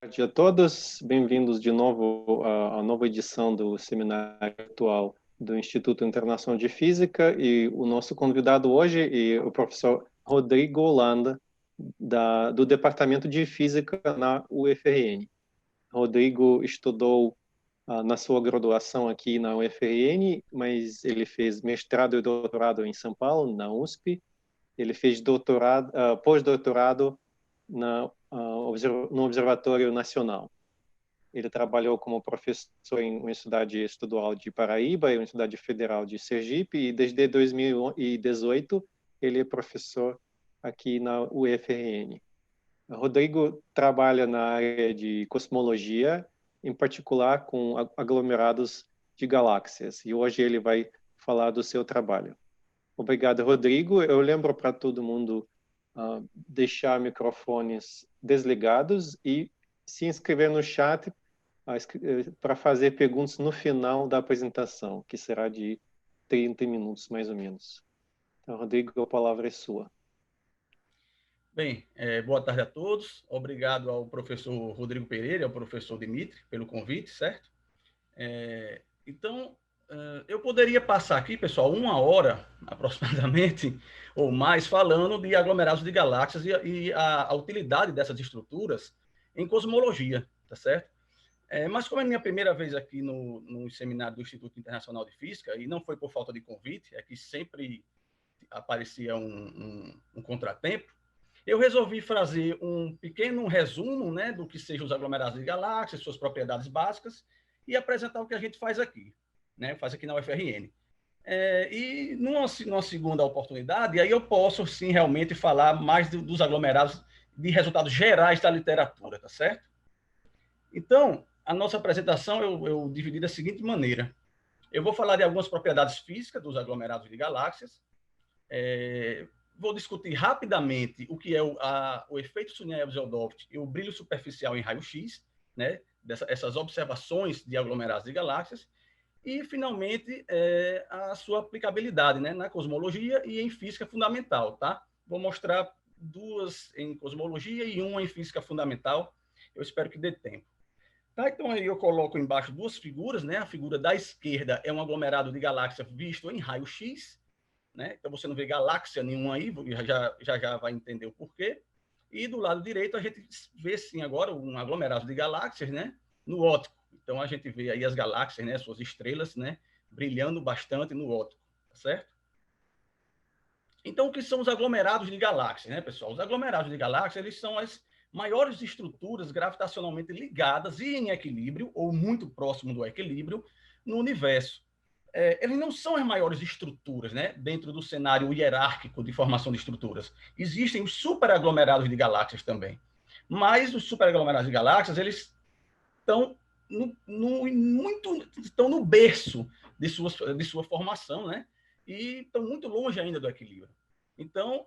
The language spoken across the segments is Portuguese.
tarde a todos, bem-vindos de novo à nova edição do seminário atual do Instituto Internacional de Física, e o nosso convidado hoje é o professor Rodrigo Holanda, do Departamento de Física na UFRN. Rodrigo estudou na sua graduação aqui na UFRN, mas ele fez mestrado e doutorado em São Paulo, na USP. Ele fez pós-doutorado no Observatório Nacional. Ele trabalhou como professor em Universidade Estadual de Paraíba e Universidade Federal de Sergipe, e desde 2018 ele é professor aqui na UFRN. Rodrigo trabalha na área de cosmologia, em particular com aglomerados de galáxias, e hoje ele vai falar do seu trabalho. Obrigado, Rodrigo. Eu lembro para todo mundo deixar microfones desligados e se inscrever no chat para fazer perguntas no final da apresentação, que será de 30 minutos, mais ou menos. Então, Rodrigo, a palavra é sua. Bem, boa tarde a todos. Obrigado ao professor Rodrigo Pereira e ao professor Dimitri pelo convite, certo? Então, eu poderia passar aqui, pessoal, 1 hora aproximadamente, ou mais, falando de aglomerados de galáxias e a utilidade dessas estruturas em cosmologia, tá certo? Mas como é minha primeira vez aqui no seminário do Instituto Internacional de Física, e não foi por falta de convite, é que sempre aparecia um contratempo, eu resolvi fazer um pequeno resumo, né, do que sejam os aglomerados de galáxias, suas propriedades básicas, e apresentar o que a gente faz aqui, né, faz aqui na UFRN. E numa segunda oportunidade, aí eu posso, sim, realmente falar mais dos aglomerados de resultados gerais da literatura, tá certo? Então, a nossa apresentação eu dividi da seguinte maneira. Eu vou falar de algumas propriedades físicas dos aglomerados de galáxias, vou discutir rapidamente o que é o efeito Sunyaev-Zeldoft e o brilho superficial em raio-x, né, essas observações de aglomerados de galáxias, e, finalmente, a sua aplicabilidade, né, na cosmologia e em física fundamental. Tá? Vou mostrar 2 em cosmologia e 1 em física fundamental. Eu espero que dê tempo. Tá, então, aí eu coloco embaixo 2 figuras. Né? A figura da esquerda é um aglomerado de galáxia visto em raio-x. Né? Então, você não vê galáxia nenhuma aí, já vai entender o porquê. E do lado direito, a gente vê, sim, agora um aglomerado de galáxias, né, no óptico. Então, a gente vê aí as galáxias, né, suas estrelas, né, brilhando bastante no óptico, tá certo? Então, o que são os aglomerados de galáxias, né, pessoal? Os aglomerados de galáxias, eles são as maiores estruturas gravitacionalmente ligadas e em equilíbrio, ou muito próximo do equilíbrio, no universo. Eles não são as maiores estruturas, né, dentro do cenário hierárquico de formação de estruturas. Existem os superaglomerados de galáxias também. Mas os superaglomerados de galáxias, eles estão estão no berço de sua formação, né, e estão muito longe ainda do equilíbrio. Então,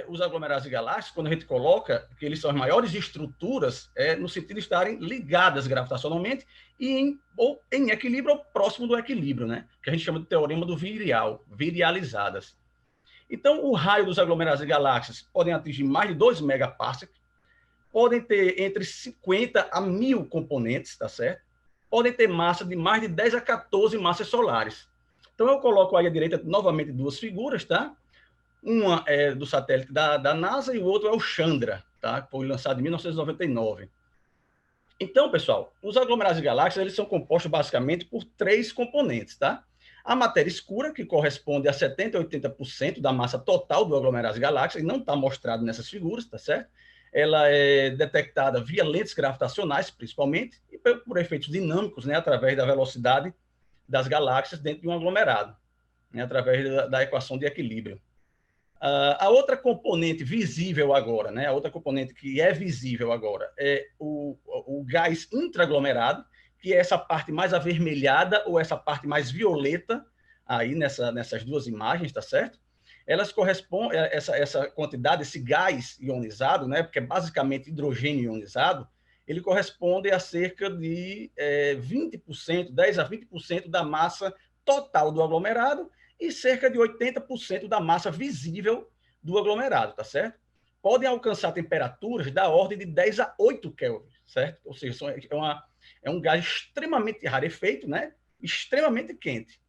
os aglomerados de galáxias, quando a gente coloca que eles são as maiores estruturas, no sentido de estarem ligadas gravitacionalmente e em equilíbrio ou próximo do equilíbrio, né? Que a gente chama de teorema do virial, virializadas. Então, o raio dos aglomerados de galáxias podem atingir mais de 2 megaparsecs, podem ter entre 50 a 1000 componentes, tá certo? Podem ter massa de mais de 10 a 14 massas solares. Então, eu coloco aí à direita novamente 2 figuras, tá? Uma é do satélite da NASA e o outro é o Chandra, tá? Que foi lançado em 1999. Então, pessoal, os aglomerados de galáxias, eles são compostos basicamente por 3 componentes, tá? A matéria escura, que corresponde a 70 a 80% da massa total do aglomerado de galáxias, e não está mostrado nessas figuras, tá certo? Ela é detectada via lentes gravitacionais, principalmente, e por efeitos dinâmicos, né, através da velocidade das galáxias dentro de um aglomerado, né, através da equação de equilíbrio. A outra componente visível agora, né, a outra componente que é visível agora é o gás intraaglomerado, que é essa parte mais avermelhada ou essa parte mais violeta aí nessas 2 imagens, tá certo? Elas correspondem, essa quantidade, esse gás ionizado, né, porque é basicamente hidrogênio ionizado, ele corresponde a cerca de 20%, 10 a 20% da massa total do aglomerado, e cerca de 80% da massa visível do aglomerado, tá certo? podem alcançar temperaturas da ordem de 10 a 8 Kelvin, certo? Ou seja, é um gás extremamente rarefeito, né? Extremamente quente.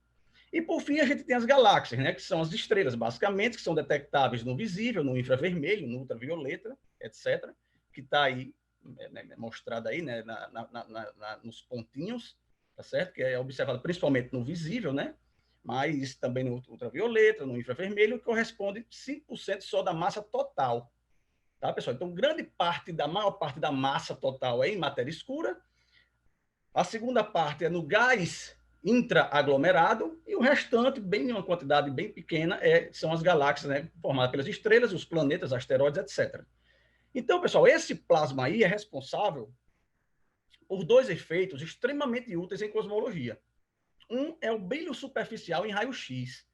E, por fim, a gente tem as galáxias, né? Que são as estrelas, basicamente, que são detectáveis no visível, no infravermelho, no ultravioleta, etc., que está aí, né, mostrada aí, né, nos pontinhos, tá certo? Que é observado principalmente no visível, né? Mas também no ultravioleta, no infravermelho, que corresponde 5% só da massa total. Tá, pessoal? Então, maior parte da massa total é em matéria escura. A segunda parte é no gás intraaglomerado e o restante, bem uma quantidade bem pequena, são as galáxias, né, formadas pelas estrelas, os planetas, asteroides, etc. Então, pessoal, esse plasma aí é responsável por dois efeitos extremamente úteis em cosmologia. Um é o brilho superficial em raio-x.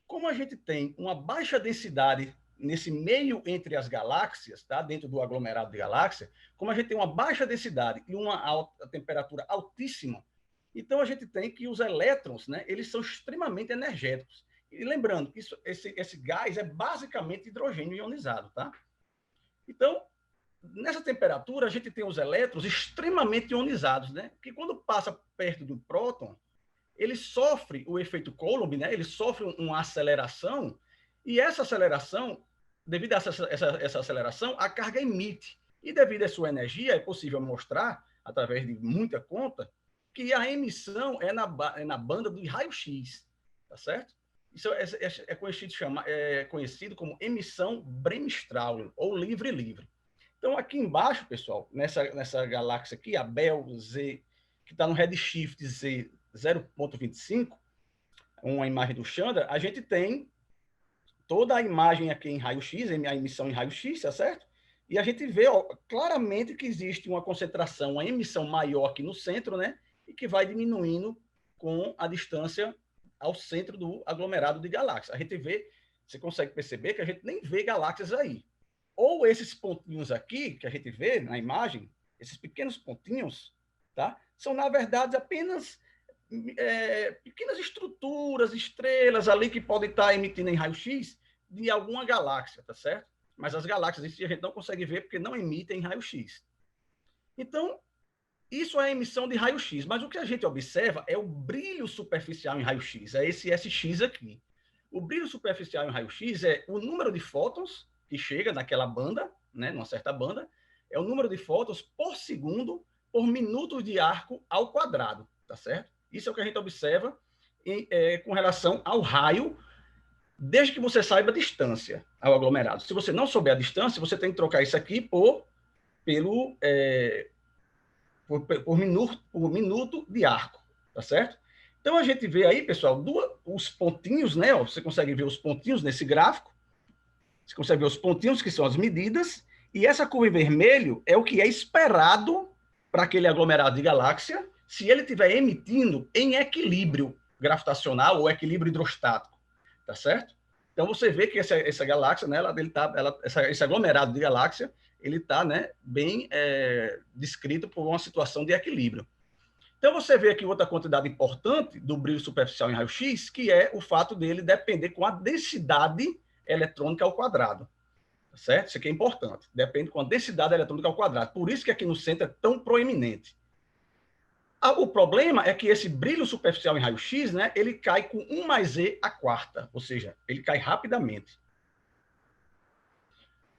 Como a gente tem uma baixa densidade nesse meio entre as galáxias, tá? Dentro do aglomerado de galáxias, como a gente tem uma baixa densidade e uma temperatura altíssima, então a gente tem que os elétrons, né, eles são extremamente energéticos. E lembrando que esse gás é basicamente hidrogênio ionizado, tá? Então, nessa temperatura, a gente tem os elétrons extremamente ionizados, né? Que quando passa perto do próton, ele sofre o efeito Coulomb, né? Ele sofre uma aceleração, e essa aceleração, devido a essa aceleração, a carga emite. E devido à sua energia, é possível mostrar, através de muita conta, que a emissão é na banda do raio-x, tá certo? Isso é conhecido como emissão bremsstrahlung, ou livre-livre. Então, aqui embaixo, pessoal, nessa galáxia aqui, a Bell Z, que está no redshift Z 0,25, uma imagem do Chandra, a gente tem toda a imagem aqui em raio-x, a emissão em raio-x, tá certo? E a gente vê claramente que existe uma concentração, uma emissão maior aqui no centro, né? E que vai diminuindo com a distância ao centro do aglomerado de galáxias. A gente vê, você consegue perceber que a gente nem vê galáxias aí. Ou esses pontinhos aqui, que a gente vê na imagem, esses pequenos pontinhos, tá? São, na verdade, apenas pequenas estruturas, estrelas ali que podem estar emitindo em raio-x de alguma galáxia, tá certo? Mas as galáxias em si a gente não consegue ver porque não emitem raio-x. Então, isso é a emissão de raio-x, mas o que a gente observa é o brilho superficial em raio-x, é esse SX aqui. O brilho superficial em raio-x é o número de fótons que chega naquela banda, né, numa certa banda, é o número de fótons por segundo por minuto de arco ao quadrado, tá certo? Isso é o que a gente observa com relação ao raio, desde que você saiba a distância ao aglomerado. Se você não souber a distância, você tem que trocar isso aqui por minuto de arco, tá certo? Então, a gente vê aí, pessoal, os pontinhos, né? Ó, você consegue ver os pontinhos nesse gráfico. Você consegue ver os pontinhos, que são as medidas. E essa curva em vermelho é o que é esperado para aquele aglomerado de galáxia se ele estiver emitindo em equilíbrio gravitacional ou equilíbrio hidrostático, tá certo? Então, você vê que essa galáxia, né, esse aglomerado de galáxia, ele está, né, bem descrito por uma situação de equilíbrio. Então, você vê aqui outra quantidade importante do brilho superficial em raio-x, que é o fato dele depender com a densidade eletrônica ao quadrado. Tá certo? Isso aqui é importante. Depende com a densidade eletrônica ao quadrado. Por isso que aqui no centro é tão proeminente. O problema é que esse brilho superficial em raio-x, né, ele cai com 1 mais E à quarta, ou seja, ele cai rapidamente.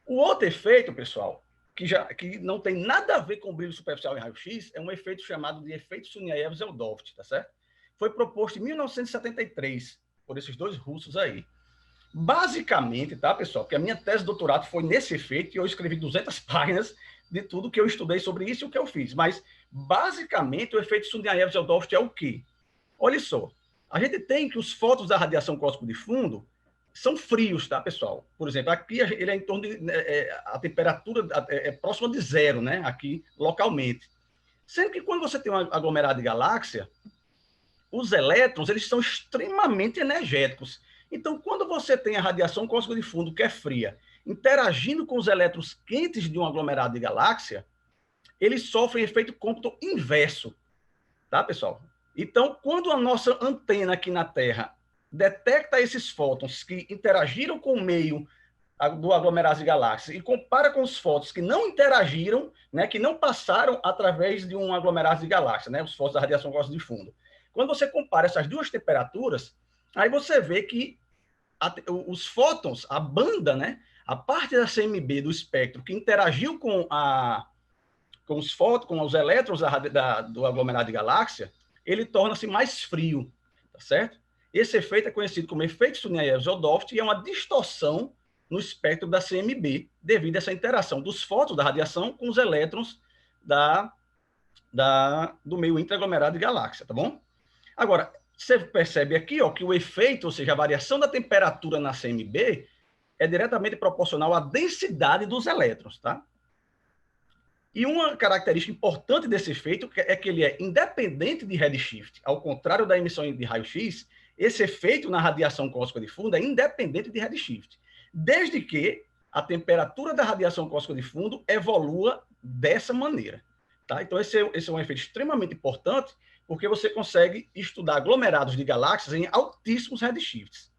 O outro efeito, pessoal, que não tem nada a ver com o brilho superficial em raio-x, é um efeito chamado de efeito Sunyaev-Zeldovt, tá certo? Foi proposto em 1973 por esses dois russos aí. Basicamente, tá, pessoal, porque a minha tese de doutorado foi nesse efeito e eu escrevi 200 páginas de tudo que eu estudei sobre isso e o que eu fiz. Mas, basicamente, o efeito Sunyaev-Zeldovt é o quê? Olha só, a gente tem que os fótons da radiação cósmica de fundo são frios, tá, pessoal? Por exemplo, aqui ele é em torno de... a temperatura é próxima de zero, né? Aqui, localmente. Sendo que quando você tem um aglomerado de galáxia, os elétrons, eles são extremamente energéticos. Então, quando você tem a radiação cósmica de fundo, que é fria, interagindo com os elétrons quentes de um aglomerado de galáxia, eles sofrem efeito Compton inverso, tá, pessoal? Então, quando a nossa antena aqui na Terra detecta esses fótons que interagiram com o meio do aglomerados de galáxias e compara com os fótons que não interagiram, né, que não passaram através de um aglomerado de galáxias, né, os fótons da radiação cósmica de fundo. Quando você compara essas duas temperaturas, aí você vê que os fótons, a banda, né, a parte da CMB do espectro que interagiu com os fótons, com os elétrons do aglomerado de galáxia, ele torna-se mais frio, tá certo? Esse efeito é conhecido como efeito Sunyaev-Zeldoft e é uma distorção no espectro da CMB, devido a essa interação dos fótons da radiação com os elétrons do meio intraaglomerado de galáxia, tá bom? Agora, você percebe aqui, ó, que o efeito, ou seja, a variação da temperatura na CMB é diretamente proporcional à densidade dos elétrons, tá? E uma característica importante desse efeito é que ele é independente de redshift. Ao contrário da emissão de raio-x, esse efeito na radiação cósmica de fundo é independente de redshift, desde que a temperatura da radiação cósmica de fundo evolua dessa maneira. Tá? Então, esse é um efeito extremamente importante, porque você consegue estudar aglomerados de galáxias em altíssimos redshifts,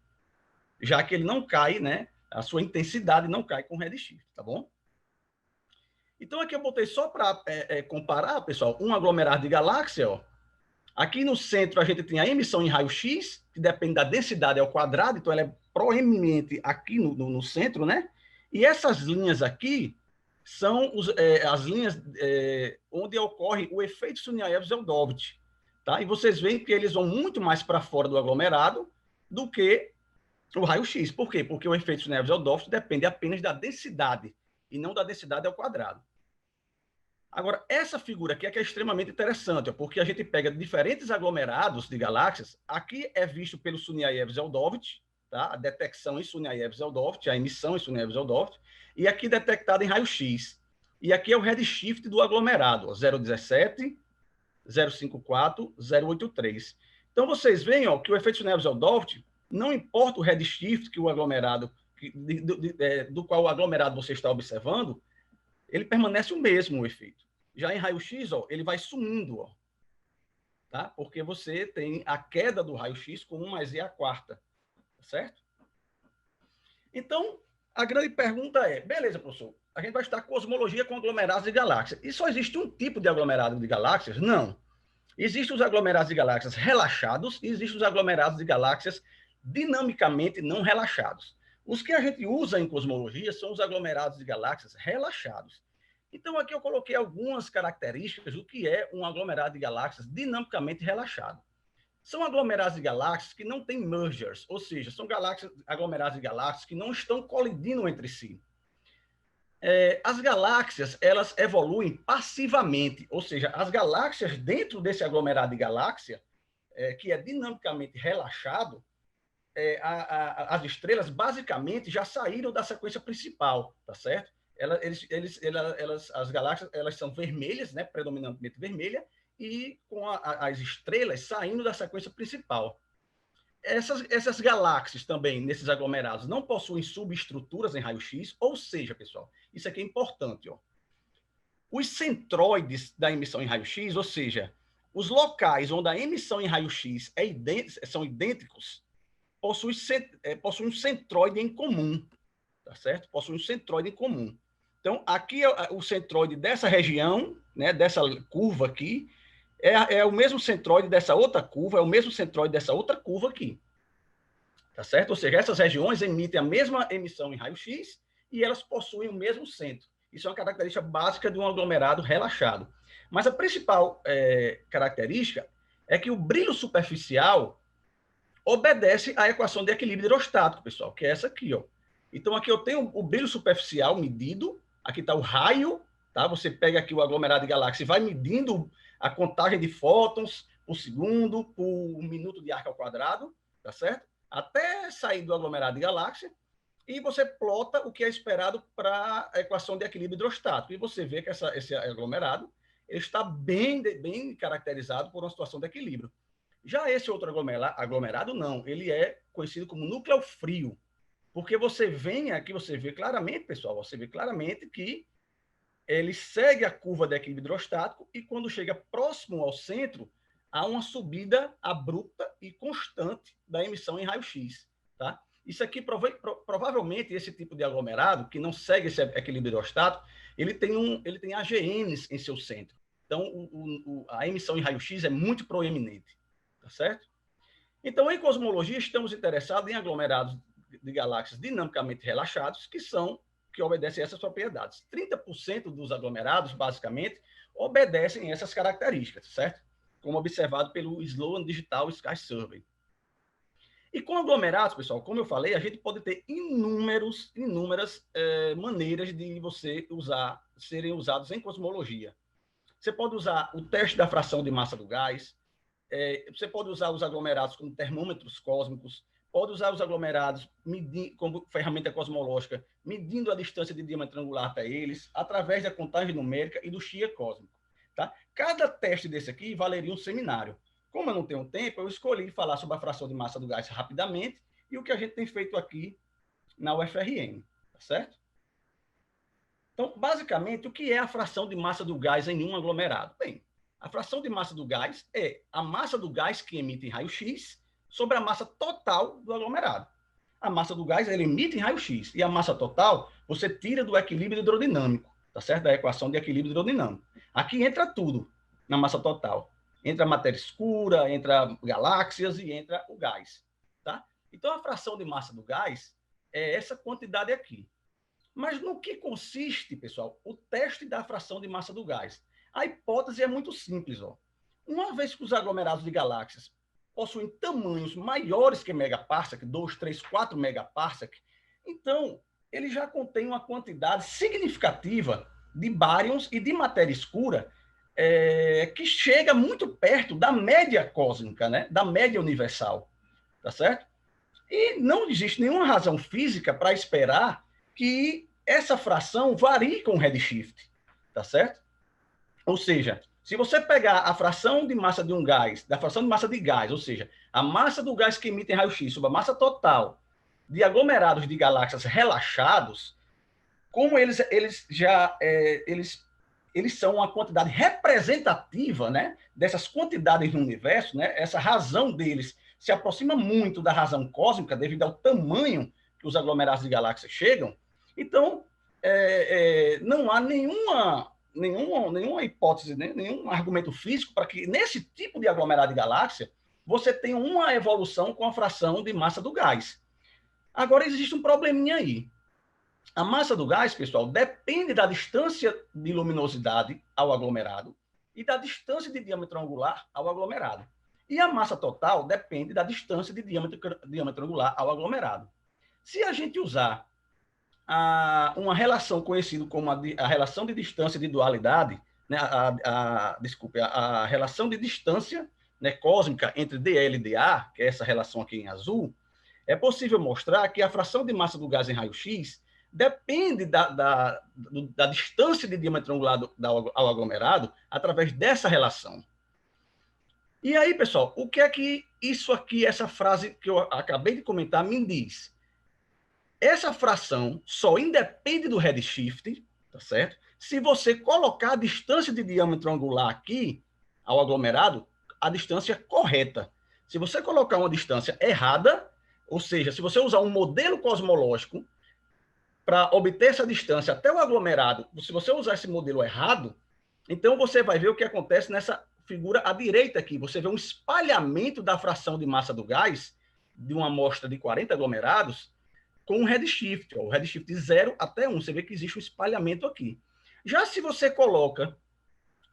já que ele não cai, né? A sua intensidade não cai com redshift, tá bom? Então, aqui eu botei só para comparar, pessoal, um aglomerado de galáxia, ó. Aqui no centro a gente tem a emissão em raio-x, que depende da densidade ao quadrado, então ela é proeminente aqui no centro, né? E essas linhas aqui são as linhas onde ocorre o efeito Sunyaev-Zeldoft, tá? E vocês veem que eles vão muito mais para fora do aglomerado do que o raio-x. Por quê? Porque o efeito Sunyaev-Zeldoft depende apenas da densidade e não da densidade ao quadrado. Agora, essa figura aqui é que é extremamente interessante, ó, porque a gente pega diferentes aglomerados de galáxias. Aqui é visto pelo Sunyaev-Zeldoft, tá? A detecção em Sunyaev-Zeldoft, a emissão em Sunyaev-Zeldoft, e aqui detectada em raio-x. E aqui é o redshift do aglomerado, ó, 0,17, 0,54, 0,83. Então, vocês veem, ó, que o efeito Sunyaev-Zeldoft, não importa o redshift que o aglomerado, do qual o aglomerado você está observando, ele permanece o mesmo, o efeito. Já em raio-x, ó, ele vai sumindo, ó, tá? Porque você tem a queda do raio-x com 1 mais e a quarta, tá certo? Então, a grande pergunta é, beleza, professor, a gente vai estudar cosmologia com aglomerados de galáxias. E só existe um tipo de aglomerado de galáxias? Não. Existem os aglomerados de galáxias relaxados e existem os aglomerados de galáxias dinamicamente não relaxados. Os que a gente usa em cosmologia são os aglomerados de galáxias relaxados. Então, aqui eu coloquei algumas características do que é um aglomerado de galáxias dinamicamente relaxado. São aglomerados de galáxias que não têm mergers, ou seja, são aglomerados de galáxias que não estão colidindo entre si. As galáxias, elas evoluem passivamente, ou seja, as galáxias dentro desse aglomerado de galáxia, que é dinamicamente relaxado, as estrelas basicamente já saíram da sequência principal, tá certo? As galáxias, elas são vermelhas, né, predominantemente vermelha, e com as estrelas saindo da sequência principal. Essas galáxias também, nesses aglomerados, não possuem subestruturas em raio-x, ou seja, pessoal, isso aqui é importante, ó. Os centroides da emissão em raio-x, ou seja, os locais onde a emissão em raio-x são idênticos, possuem um centroide em comum, tá certo? Possuem um centroide em comum. Então, aqui o centroide dessa região, né, dessa curva aqui, é o mesmo centroide dessa outra curva, é o mesmo centroide dessa outra curva aqui. Tá certo? Ou seja, essas regiões emitem a mesma emissão em raio-x e elas possuem o mesmo centro. Isso é uma característica básica de um aglomerado relaxado. Mas a principal característica é que o brilho superficial obedece à equação de equilíbrio hidrostático, pessoal, que é essa aqui, ó. Então, aqui eu tenho o brilho superficial medido, aqui está o raio, tá? Você pega aqui o aglomerado de galáxias e vai medindo a contagem de fótons por segundo, por minuto de arco ao quadrado, tá certo? Até sair do aglomerado de galáxia, e você plota o que é esperado para a equação de equilíbrio hidrostático. E você vê que esse aglomerado ele está bem caracterizado por uma situação de equilíbrio. Já esse outro aglomerado, não. Ele é conhecido como núcleo frio. Porque você vê claramente, pessoal, você vê claramente que ele segue a curva de equilíbrio hidrostático e quando chega próximo ao centro, há uma subida abrupta e constante da emissão em raio-x, tá? Isso aqui, provavelmente, esse tipo de aglomerado, que não segue esse equilíbrio hidrostático, ele tem AGNs em seu centro. Então, a emissão em raio-x é muito proeminente, tá certo? Então, em cosmologia, estamos interessados em aglomerados de galáxias dinamicamente relaxados, que obedecem a essas propriedades. 30% dos aglomerados, basicamente, obedecem a essas características, certo? Como observado pelo Sloan Digital Sky Survey. E com aglomerados, pessoal, como eu falei, a gente pode ter inúmeras maneiras de serem usados em cosmologia. Você pode usar o teste da fração de massa do gás, você pode usar os aglomerados como termômetros cósmicos, pode usar os aglomerados como ferramenta cosmológica, medindo a distância de diâmetro angular até eles, através da contagem numérica e do Chia cósmico. Tá? Cada teste desse aqui valeria um seminário. Como eu não tenho tempo, eu escolhi falar sobre a fração de massa do gás rapidamente e o que a gente tem feito aqui na UFRN, tá certo? Então, basicamente, o que é a fração de massa do gás em um aglomerado? Bem, a fração de massa do gás é a massa do gás que emite em raio-x sobre a massa total do aglomerado. A massa do gás ele emite em raio-x e a massa total você tira do equilíbrio hidrodinâmico, tá certo? Da equação de equilíbrio hidrodinâmico. Aqui entra tudo na massa total. Entra a matéria escura, entra galáxias e entra o gás, tá? Então, a fração de massa do gás é essa quantidade aqui. Mas no que consiste, pessoal, o teste da fração de massa do gás? A hipótese é muito simples. Ó. Uma vez que os aglomerados de galáxias possuem tamanhos maiores que megaparsec, 2, 3, 4 megaparsec, então ele já contém uma quantidade significativa de bárions e de matéria escura que chega muito perto da média cósmica, né? Da média universal, tá certo? E não existe nenhuma razão física para esperar que essa fração varie com o redshift, tá certo? Ou seja, se você pegar a fração de massa de um gás, da fração de massa de gás, ou seja, a massa do gás que emite em raio-x sobre a massa total de aglomerados de galáxias relaxados, como eles são uma quantidade representativa, né, dessas quantidades no universo, né, essa razão deles se aproxima muito da razão cósmica devido ao tamanho que os aglomerados de galáxias chegam. Então, não há nenhuma hipótese, né, nenhum argumento físico para que nesse tipo de aglomerado de galáxia você tenha uma evolução com a fração de massa do gás. Agora, existe um probleminha aí. A massa do gás, pessoal, depende da distância de luminosidade ao aglomerado e da distância de diâmetro angular ao aglomerado. E a massa total depende da distância de diâmetro angular ao aglomerado. Se a gente usar uma relação conhecida como a relação de distância de dualidade, né, a relação de distância, né, cósmica entre dL e dA, que é essa relação aqui em azul, é possível mostrar que a fração de massa do gás em raio-x depende da distância de diâmetro angular ao aglomerado através dessa relação. E aí, pessoal, o que é que isso aqui, essa frase que eu acabei de comentar, me diz? Essa fração só independe do redshift, tá certo? Se você colocar a distância de diâmetro angular aqui ao aglomerado, a distância correta. Se você colocar uma distância errada, ou seja, se você usar um modelo cosmológico para obter essa distância até o aglomerado, se você usar esse modelo errado, então você vai ver o que acontece nessa figura à direita aqui. Você vê um espalhamento da fração de massa do gás de uma amostra de 40 aglomerados com um redshift, ó, o redshift de 0 até 1. Você vê que existe um espalhamento aqui. Já se você coloca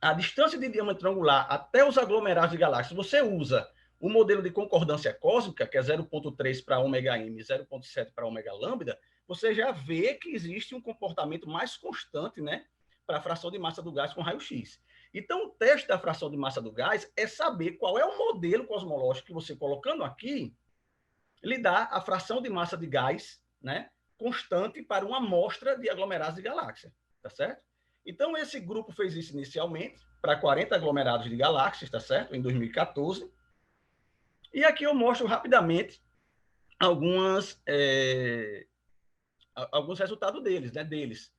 a distância de diâmetro angular até os aglomerados de galáxias, você usa o modelo de concordância cósmica, que é 0,3 para ômega m, 0,7 para ômega lambda, você já vê que existe um comportamento mais constante, né, para a fração de massa do gás com raio-x. Então, o teste da fração de massa do gás é saber qual é o modelo cosmológico que você, colocando aqui, lhe dá a fração de massa de gás, né, constante para uma amostra de aglomerados de galáxia, tá certo? Então, esse grupo fez isso inicialmente para 40 aglomerados de galáxias, tá certo? Em 2014. E aqui eu mostro rapidamente alguns resultados deles,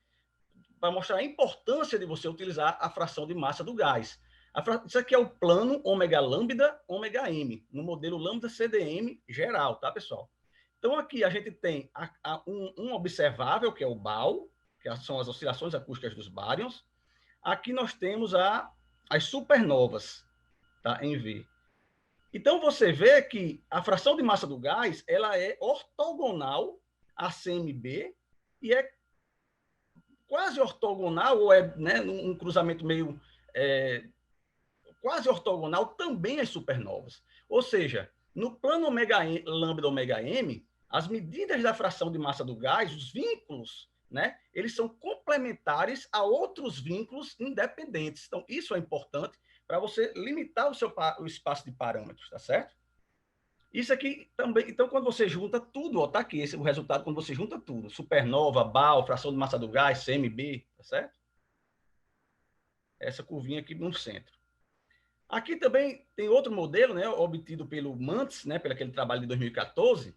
para mostrar a importância de você utilizar a fração de massa do gás. Isso aqui é o plano ômega lambda, ômega m, no modelo lambda CDM geral, tá, pessoal? Então, aqui a gente tem um observável, que é o BAO, que são as oscilações acústicas dos baryons. Aqui nós temos as supernovas, tá? Em V. Então, você vê que a fração de massa do gás ela é ortogonal a CMB e é quase ortogonal, ou é, né, um cruzamento meio quase ortogonal também às supernovas. Ou seja, no plano lambda ômega m, as medidas da fração de massa do gás, os vínculos, né, eles são complementares a outros vínculos independentes. Então, isso é importante para você limitar o espaço de parâmetros, tá certo? Isso aqui também, então, quando você junta tudo, ó, tá aqui, esse é o resultado quando você junta tudo, supernova, BAO, fração de massa do gás, CMB, tá certo? Essa curvinha aqui no centro. Aqui também tem outro modelo, né, obtido pelo Mantz, né, pelo aquele trabalho de 2014,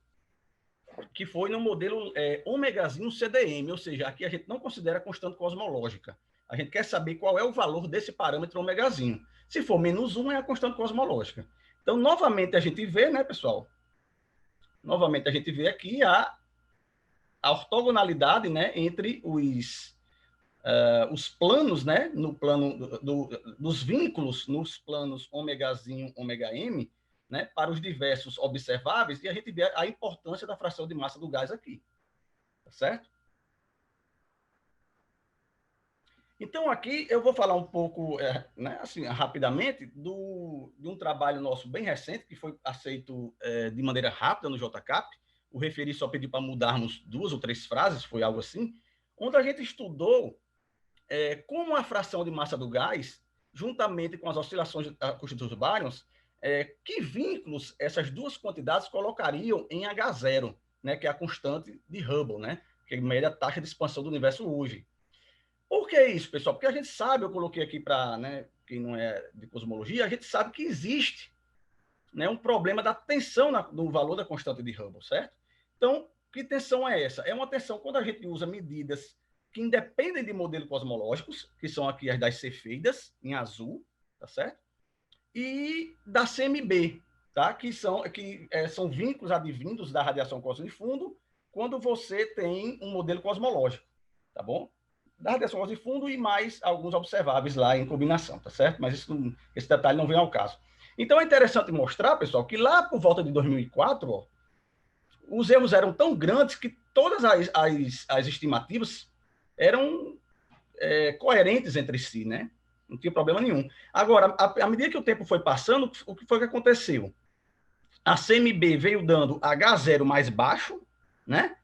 que foi no modelo ômegazinho CDM, ou seja, aqui a gente não considera constante cosmológica. A gente quer saber qual é o valor desse parâmetro ômegazinho. Se for -1, é a constante cosmológica. Então, novamente, a gente vê, né, pessoal? Novamente, a gente vê aqui a ortogonalidade, né, entre os planos, né, no plano dos vínculos nos planos ômegazinho, ômega m, né, para os diversos observáveis, e a gente vê a importância da fração de massa do gás aqui. Tá certo? Então, aqui eu vou falar um pouco, né, assim, rapidamente, de um trabalho nosso bem recente, que foi aceito de maneira rápida no JCAP. O referi só pediu para mudarmos 2 ou 3 frases, foi algo assim, onde a gente estudou como a fração de massa do gás, juntamente com as oscilações acústicas dos baryons, que vínculos essas duas quantidades colocariam em H0, né, que é a constante de Hubble, né, que mede a taxa de expansão do universo hoje. Por que isso, pessoal? Porque a gente sabe, eu coloquei aqui para, né, quem não é de cosmologia, a gente sabe que existe, né, um problema da tensão no valor da constante de Hubble, certo? Então, que tensão é essa? É uma tensão quando a gente usa medidas que independem de modelos cosmológicos, que são aqui as das cefeidas, em azul, tá certo? E da CMB, tá? Que são vínculos advindos da radiação cósmica de fundo, quando você tem um modelo cosmológico, tá bom? Da radiação cósmica de fundo e mais alguns observáveis lá em combinação, tá certo? Mas esse detalhe não vem ao caso. Então é interessante mostrar, pessoal, que lá por volta de 2004, ó, os erros eram tão grandes que todas as estimativas eram coerentes entre si, né? Não tinha problema nenhum. Agora, à medida que o tempo foi passando, o que foi que aconteceu? A CMB veio dando H0 mais baixo, né?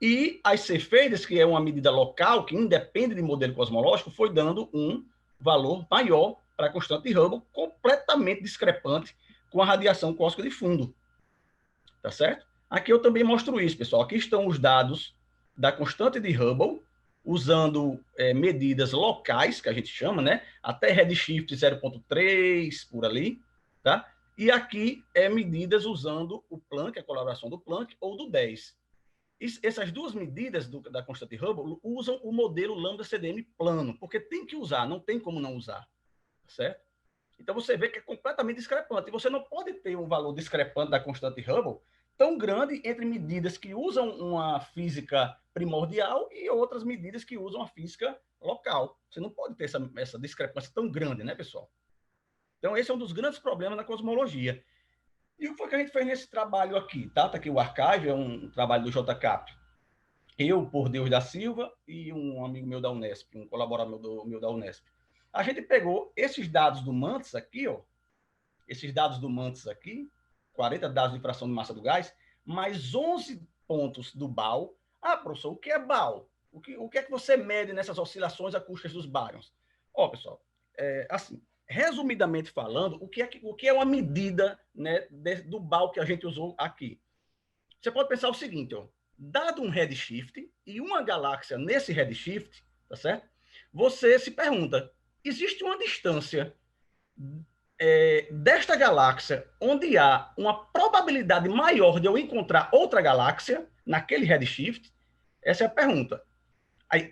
E as cefeidas, que é uma medida local, que independe de modelo cosmológico, foi dando um valor maior para a constante de Hubble, completamente discrepante com a radiação cósmica de fundo. Tá certo? Aqui eu também mostro isso, pessoal. Aqui estão os dados da constante de Hubble, usando medidas locais, que a gente chama, né? Até redshift 0,3, por ali, tá? E aqui medidas usando o Planck, a colaboração do Planck, ou do 10. Essas duas medidas da constante de Hubble usam o modelo lambda CDM plano, porque tem que usar, não tem como não usar, certo? Então você vê que é completamente discrepante. E você não pode ter um valor discrepante da constante de Hubble tão grande entre medidas que usam uma física primordial e outras medidas que usam a física local. Você não pode ter essa discrepância tão grande, né, pessoal? Então, esse é um dos grandes problemas da cosmologia. E o que foi que a gente fez nesse trabalho aqui? Tá aqui o archive, é um trabalho do JCAP. Eu, por Deus da Silva, e um amigo meu da Unesp, um colaborador meu da Unesp. A gente pegou esses dados do Mantz aqui, ó, esses dados do Mantz aqui, 40 dados de fração de massa do gás, mais 11 pontos do BAO. Ah, professor, o que é BAO? O que é que você mede nessas oscilações acústicas dos baryons? Ó, pessoal, assim, resumidamente falando, o que é uma medida, né, do BAO que a gente usou aqui? Você pode pensar o seguinte, ó, dado um redshift e uma galáxia nesse redshift, tá certo? Você se pergunta, existe uma distância desta galáxia onde há uma probabilidade maior de eu encontrar outra galáxia naquele redshift? Essa é a pergunta. Aí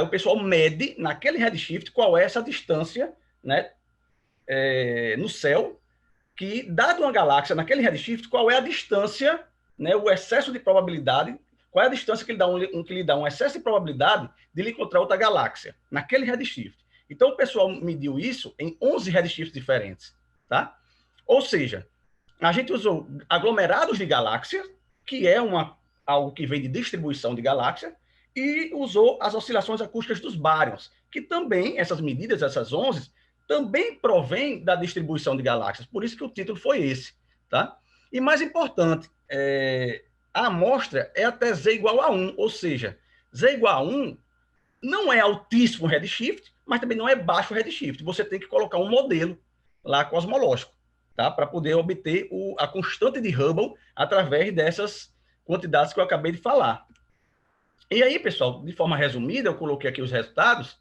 o pessoal mede naquele redshift qual é essa distância, né, no céu, que, dado uma galáxia naquele redshift, qual é a distância, né, o excesso de probabilidade, qual é a distância que lhe dá um excesso de probabilidade de ele encontrar outra galáxia, naquele redshift. Então, o pessoal mediu isso em 11 redshifts diferentes. Tá? Ou seja, a gente usou aglomerados de galáxias, que é algo que vem de distribuição de galáxia, e usou as oscilações acústicas dos bárions, que também, essas medidas, essas 11, também provém da distribuição de galáxias. Por isso que o título foi esse. Tá? E mais importante, a amostra é até Z igual a 1, ou seja, Z igual a 1 não é altíssimo redshift, mas também não é baixo redshift. Você tem que colocar um modelo lá cosmológico, tá? Para poder obter a constante de Hubble através dessas quantidades que eu acabei de falar. E aí, pessoal, de forma resumida, eu coloquei aqui os resultados.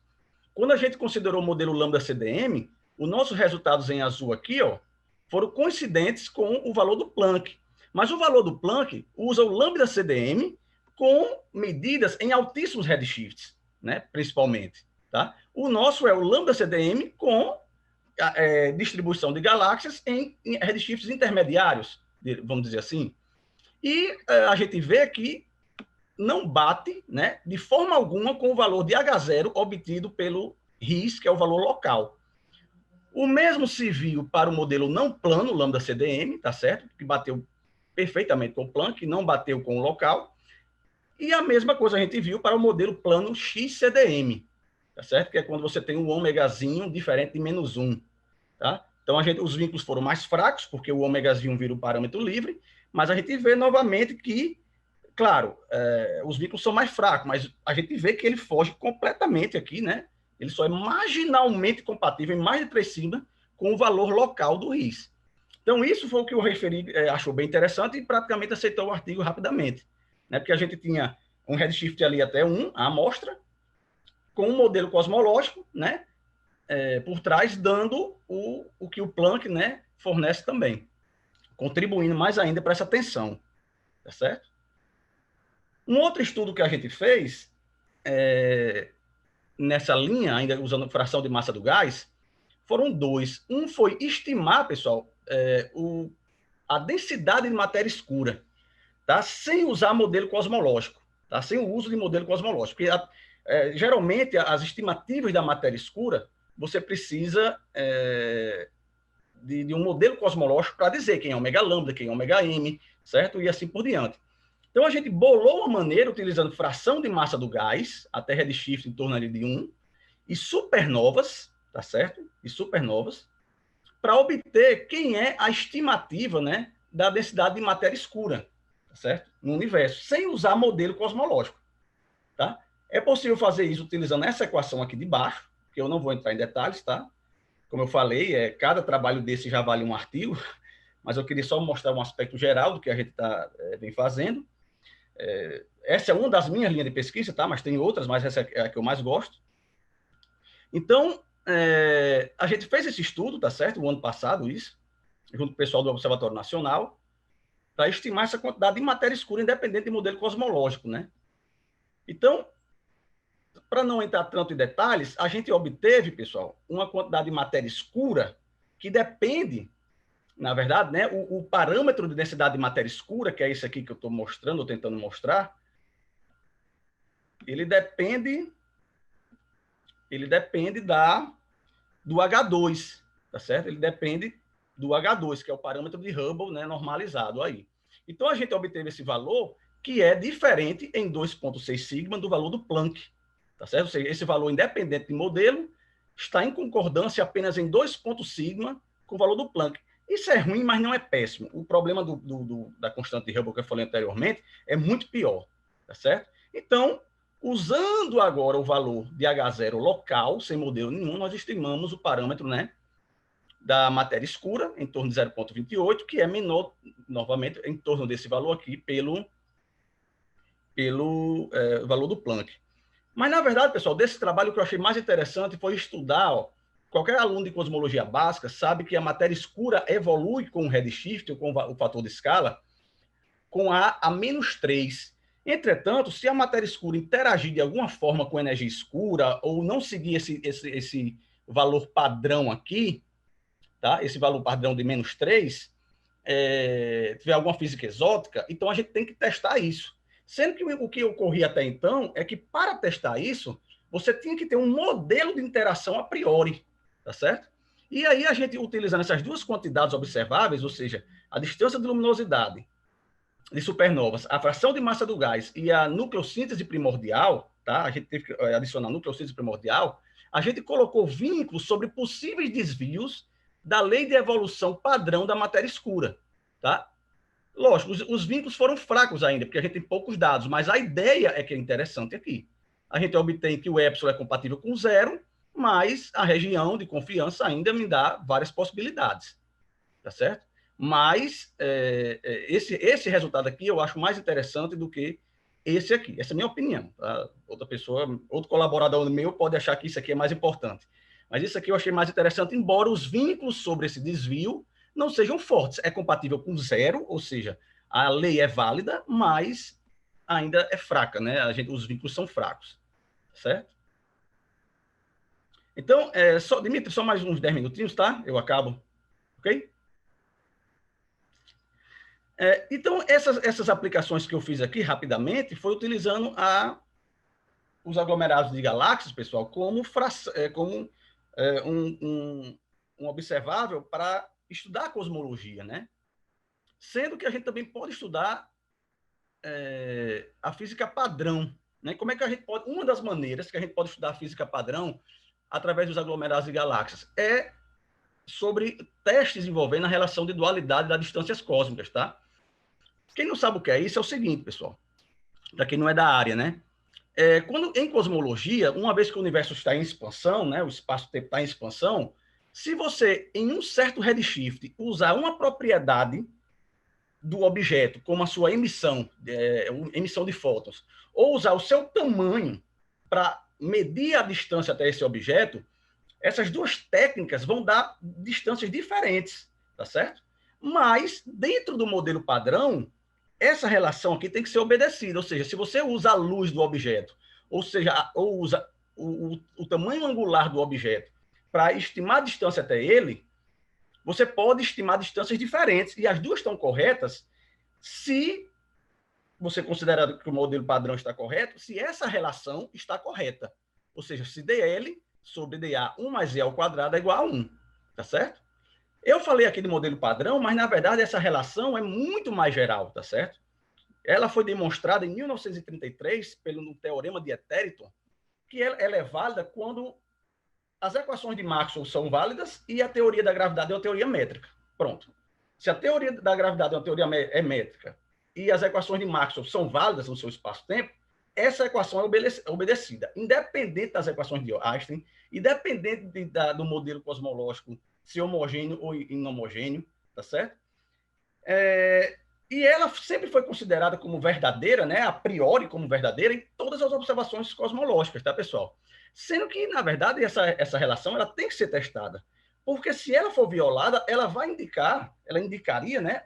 Quando a gente considerou o modelo lambda CDM, os nossos resultados em azul aqui, ó, foram coincidentes com o valor do Planck. Mas o valor do Planck usa o lambda CDM com medidas em altíssimos redshifts, né, principalmente. Tá? O nosso é o lambda CDM com distribuição de galáxias em redshifts intermediários, vamos dizer assim. E a gente vê que não bate, né, de forma alguma com o valor de H0 obtido pelo RIS, que é o valor local. O mesmo se viu para o modelo não plano, lambda CDM, tá certo? Que bateu perfeitamente com o Planck, não bateu com o local. E a mesma coisa a gente viu para o modelo plano XCDM, tá certo? Que é quando você tem um ômegazinho diferente de -1, tá? Então, os vínculos foram mais fracos, porque o ômegazinho vira um parâmetro livre, mas a gente vê novamente que, claro, os vínculos são mais fracos, mas a gente vê que ele foge completamente aqui, né? Ele só é marginalmente compatível em mais de 3 sigma com o valor local do RIS. Então, isso foi o que o referi, achou bem interessante e praticamente aceitou o artigo rapidamente, né? Porque a gente tinha um redshift ali até 1, a amostra, com um modelo cosmológico, né? Por trás, dando o que o Planck, né, fornece também, contribuindo mais ainda para essa tensão, tá certo? Um outro estudo que a gente fez, nessa linha, ainda usando fração de massa do gás, foram 2. Um foi estimar, pessoal, a densidade de matéria escura, tá? Sem usar modelo cosmológico, tá? Sem o uso de modelo cosmológico. Porque, geralmente, as estimativas da matéria escura, você precisa de um modelo cosmológico para dizer quem é ômega lambda, quem é ômega m, certo? E assim por diante. Então, a gente bolou uma maneira utilizando fração de massa do gás, até redshift em torno ali de 1, e supernovas, tá certo? E supernovas, para obter quem é a estimativa, né, da densidade de matéria escura, tá certo? No universo, sem usar modelo cosmológico, tá? É possível fazer isso utilizando essa equação aqui de baixo, que eu não vou entrar em detalhes, tá? Como eu falei, cada trabalho desse já vale um artigo, mas eu queria só mostrar um aspecto geral do que a gente vem fazendo. Essa é uma das minhas linhas de pesquisa, tá? Mas tem outras, mas essa é a que eu mais gosto. Então, a gente fez esse estudo, tá certo? O ano passado, isso, junto com o pessoal do Observatório Nacional, para estimar essa quantidade de matéria escura independente de modelo cosmológico, né? Então, para não entrar tanto em detalhes, a gente obteve, pessoal, uma quantidade de matéria escura que depende, na verdade, né, o parâmetro de densidade de matéria escura, que é esse aqui que eu estou mostrando, ou tentando mostrar, ele depende do H2, tá certo? Ele depende do H2, que é o parâmetro de Hubble, né, normalizado aí. Então, a gente obteve esse valor que é diferente em 2,6 sigma do valor do Planck, tá certo? Ou seja, esse valor independente de modelo está em concordância apenas em 2,0 sigma com o valor do Planck. Isso é ruim, mas não é péssimo. O problema da constante de Hubble que eu falei anteriormente é muito pior, tá certo? Então, usando agora o valor de H0 local, sem modelo nenhum, nós estimamos o parâmetro, né, da matéria escura, em torno de 0,28, que é menor, novamente, em torno desse valor aqui, pelo valor do Planck. Mas, na verdade, pessoal, desse trabalho, o que eu achei mais interessante foi estudar, qualquer aluno de cosmologia básica sabe que a matéria escura evolui com o redshift, ou com o fator de escala, com a menos 3. Entretanto, se a matéria escura interagir de alguma forma com a energia escura, ou não seguir esse valor padrão aqui, tá? Esse valor padrão de menos 3, tiver alguma física exótica, então a gente tem que testar isso. Sendo que o que ocorria até então é que, para testar isso, você tinha que ter um modelo de interação a priori, tá certo? E aí a gente, utilizando essas duas quantidades observáveis, ou seja, a distância de luminosidade de supernovas, a fração de massa do gás e a nucleossíntese primordial, tá? A gente teve que adicionar a nucleossíntese primordial, a gente colocou vínculos sobre possíveis desvios da lei de evolução padrão da matéria escura, tá? Lógico, os vínculos foram fracos ainda, porque a gente tem poucos dados, mas a ideia é que é interessante aqui. A gente obtém que o epsilon é compatível com zero, mas a região de confiança ainda me dá várias possibilidades, tá certo? Mas esse resultado aqui eu acho mais interessante do que esse aqui. Essa é a minha opinião. Tá? Outra pessoa, outro colaborador meu pode achar que isso aqui é mais importante. Mas isso aqui eu achei mais interessante, embora os vínculos sobre esse desvio não sejam fortes. É compatível com zero, ou seja, a lei é válida, mas ainda é fraca, né? Os vínculos são fracos, certo? Então, Dimitri, só mais uns 10 minutinhos, tá? Eu acabo, ok? Então, essas aplicações que eu fiz aqui, rapidamente, foi utilizando os aglomerados de galáxias, pessoal, como um observável para estudar a cosmologia, né? Sendo que a gente também pode estudar a física padrão, né? Como é que a gente pode... Uma das maneiras que a gente pode estudar a física padrão através dos aglomerados de galáxias é sobre testes envolvendo a relação de dualidade das distâncias cósmicas, tá? Quem não sabe o que é isso é o seguinte, pessoal, para quem não é da área, né? Quando em cosmologia, uma vez que o universo está em expansão, né, o espaço-tempo está em expansão, se você, em um certo redshift, usar uma propriedade do objeto, como a sua emissão de fótons, ou usar o seu tamanho para medir a distância até esse objeto, essas duas técnicas vão dar distâncias diferentes, tá certo? Mas, dentro do modelo padrão, essa relação aqui tem que ser obedecida. Ou seja, se você usa a luz do objeto, ou seja, ou usa o tamanho angular do objeto para estimar a distância até ele, você pode estimar distâncias diferentes, e as duas estão corretas se você considerar que o modelo padrão está correto, se essa relação está correta. Ou seja, se dl sobre dA 1 mais E ao quadrado é igual a 1. Tá certo? Eu falei aqui de modelo padrão, mas, na verdade, essa relação é muito mais geral, tá certo? Ela foi demonstrada em 1933 pelo teorema de Etherington, que ela é válida quando as equações de Maxwell são válidas e a teoria da gravidade é uma teoria métrica. Pronto. Se a teoria da gravidade é uma teoria métrica e as equações de Maxwell são válidas no seu espaço-tempo, essa equação é obedecida, independente das equações de Einstein, independente do modelo cosmológico, se homogêneo ou inhomogêneo, tá certo? E ela sempre foi considerada como verdadeira, né, a priori como verdadeira, em todas as observações cosmológicas, tá, pessoal? Sendo que, na verdade, essa relação ela tem que ser testada. Porque se ela for violada, ela indicaria, né,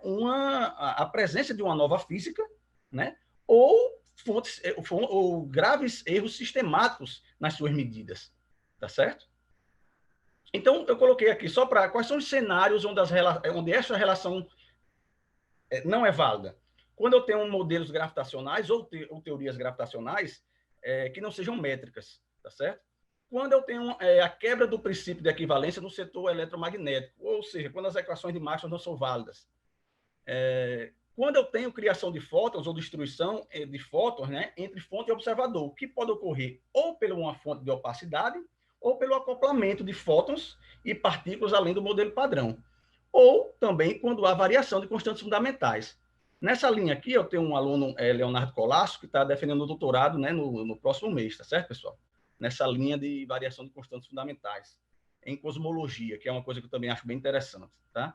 a presença de uma nova física, né, ou graves erros sistemáticos nas suas medidas. Tá certo? Então, eu coloquei aqui só para quais são os cenários onde essa relação não é válida. Quando eu tenho modelos gravitacionais ou teorias gravitacionais que não sejam métricas, tá certo? Quando eu tenho a quebra do princípio de equivalência no setor eletromagnético, ou seja, quando as equações de Maxwell não são válidas. Quando eu tenho criação de fótons ou destruição de fótons, né, entre fonte e observador, que pode ocorrer ou por uma fonte de opacidade ou pelo acoplamento de fótons e partículas além do modelo padrão. Ou também quando há variação de constantes fundamentais. Nessa linha aqui, eu tenho um aluno, Leonardo Colasso, que está defendendo o doutorado, né, no próximo mês, tá certo, pessoal? Nessa linha de variação de constantes fundamentais, em cosmologia, que é uma coisa que eu também acho bem interessante, tá?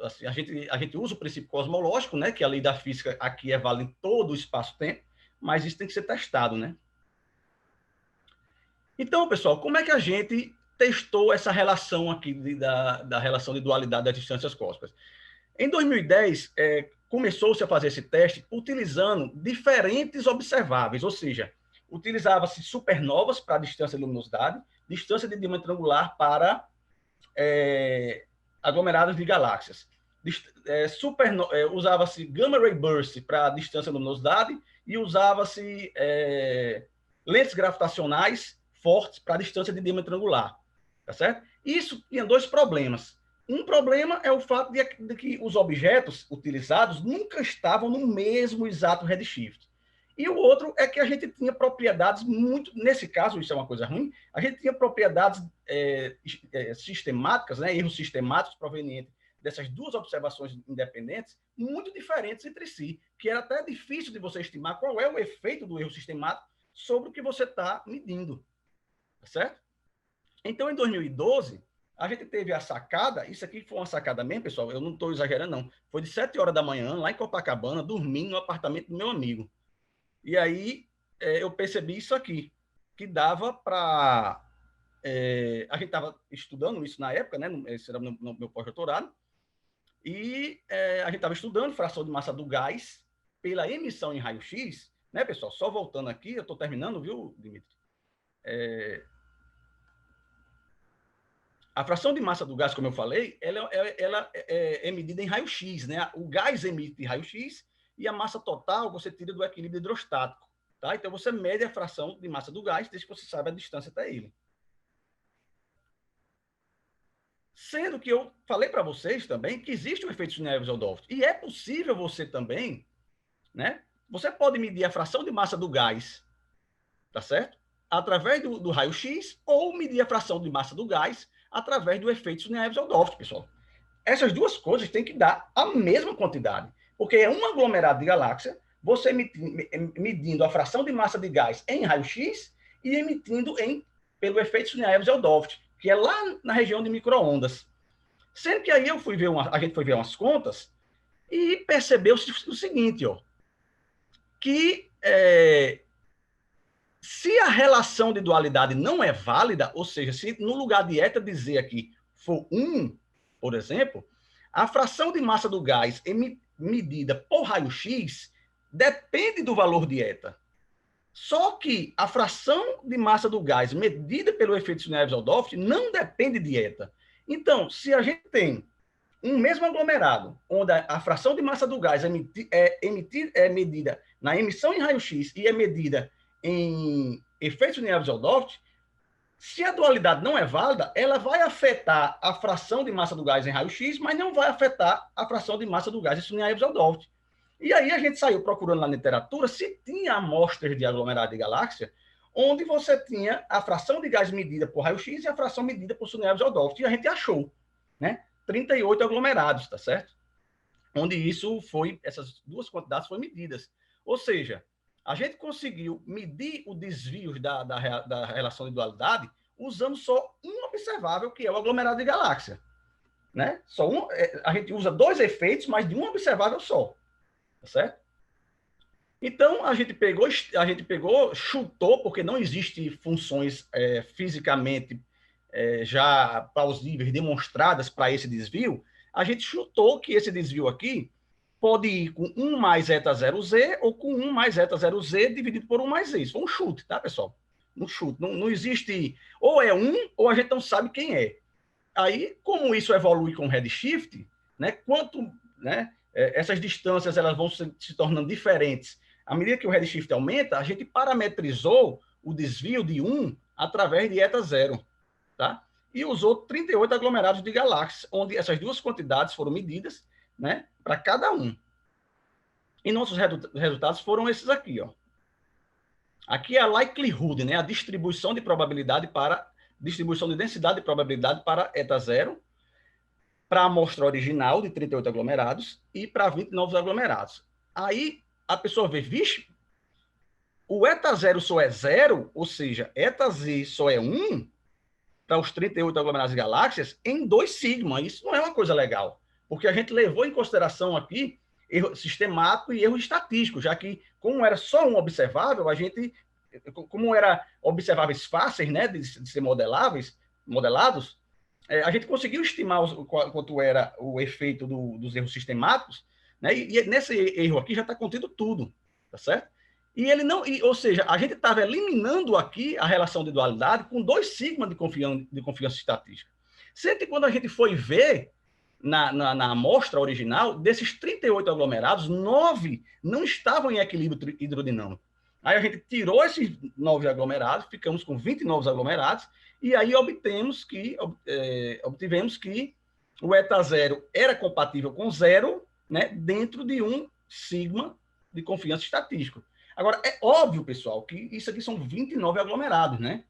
Assim, a gente usa o princípio cosmológico, né, que a lei da física aqui é válida em todo o espaço-tempo, mas isso tem que ser testado, né? Então, pessoal, como é que a gente testou essa relação aqui da relação de dualidade das distâncias cósmicas? Em 2010, começou-se a fazer esse teste utilizando diferentes observáveis, ou seja, utilizava-se supernovas para distância de luminosidade, distância de diâmetro angular para aglomerados de galáxias. usava-se gamma ray burst para distância de luminosidade e usava-se lentes gravitacionais fortes para distância de diâmetro angular, tá certo? Isso tinha dois problemas. Um problema é o fato de que os objetos utilizados nunca estavam no mesmo exato redshift. E o outro é que a gente tinha propriedades muito... Nesse caso, isso é uma coisa ruim, a gente tinha propriedades sistemáticas, né, erros sistemáticos provenientes dessas duas observações independentes, muito diferentes entre si, que era até difícil de você estimar qual é o efeito do erro sistemático sobre o que você está medindo. Tá certo? Então, em 2012, a gente teve a sacada, isso aqui foi uma sacada mesmo, pessoal, eu não estou exagerando, não. Foi de 7 horas da manhã, lá em Copacabana, dormindo no apartamento do meu amigo. E aí, eu percebi isso aqui, que dava para... a gente estava estudando isso na época, né? Esse era no meu pós-doutorado, e a gente estava estudando fração de massa do gás pela emissão em raio-x, né, pessoal? Só voltando aqui, eu estou terminando, viu, Dimitri? A fração de massa do gás, como eu falei, ela é medida em raio-x, né? O gás emite raio-x e a massa total você tira do equilíbrio hidrostático, tá? Então você mede a fração de massa do gás desde que você saiba a distância até ele. Sendo que eu falei para vocês também que existe o efeito Neves-Odolph. E é possível você também, né? Você pode medir a fração de massa do gás, tá certo? Através do raio-x, ou medir a fração de massa do gás através do efeito Neves-Odolph, pessoal. Essas duas coisas têm que dar a mesma quantidade, porque é um aglomerado de galáxia, você medindo a fração de massa de gás em raio-x e emitindo pelo efeito Neves-Odolph, que é lá na região de micro-ondas. Sendo que aí a gente foi ver umas contas e percebeu o seguinte, ó, que se a relação de dualidade não é válida, ou seja, se no lugar de eta dizer aqui for 1, por exemplo, a fração de massa do gás medida por raio-x depende do valor de eta. Só que a fração de massa do gás medida pelo efeito Neves-Odolph não depende de eta. Então, se a gente tem um mesmo aglomerado, onde a fração de massa do gás é medida na emissão em raio-x e é medida em efeito Neves-Odolph, se a dualidade não é válida, ela vai afetar a fração de massa do gás em raio-x, mas não vai afetar a fração de massa do gás em Neves-Odolph. E aí a gente saiu procurando na literatura se tinha amostras de aglomerado de galáxia onde você tinha a fração de gás medida por raio-x e a fração medida por Neves-Odolph. E a gente achou, né? 38 aglomerados, tá certo? Onde essas duas quantidades foram medidas. Ou seja, a gente conseguiu medir o desvio da relação de dualidade usando só um observável, que é o aglomerado de galáxia. Né? A gente usa dois efeitos, mas de um observável só. Tá certo? Então, a gente pegou, chutou, porque não existem funções fisicamente já plausíveis, demonstradas para esse desvio, a gente chutou que esse desvio aqui pode ir com 1 mais eta 0z ou com 1 mais eta 0z dividido por 1 mais z. Isso foi um chute, tá, pessoal? Um chute. Não existe... Ou é 1, ou a gente não sabe quem é. Aí, como isso evolui com redshift, né, essas distâncias elas vão se tornando diferentes. À medida que o redshift aumenta, a gente parametrizou o desvio de 1 através de eta 0. Tá? E usou 38 aglomerados de galáxias, onde essas duas quantidades foram medidas, né, para cada um. E nossos resultados foram esses aqui. Ó. Aqui é a likelihood, né, a distribuição de probabilidade distribuição de densidade de probabilidade para eta 0, para a amostra original de 38 aglomerados e para 20 novos aglomerados. Aí a pessoa vê, vixe, o eta 0 só é 0, ou seja, eta z só é 1, para os 38 aglomerados de galáxias em 2 sigma. Isso não é uma coisa legal, porque a gente levou em consideração aqui erro sistemático e erro estatístico, já que, como era só um observável, como era observáveis fáceis, né, de ser modelados, a gente conseguiu estimar quanto era o efeito dos erros sistemáticos, né, e nesse erro aqui já está contido tudo, tá certo? E ele não, ou seja, a gente estava eliminando aqui a relação de dualidade com 2 sigma de confiança estatística. Sempre que quando a gente foi ver, na amostra original, desses 38 aglomerados, 9 não estavam em equilíbrio hidrodinâmico. Aí a gente tirou esses 9 aglomerados, ficamos com 29 aglomerados, e aí obtivemos que o eta zero era compatível com zero, né, dentro de um sigma de confiança estatístico. Agora, é óbvio, pessoal, que isso aqui são 29 aglomerados, né?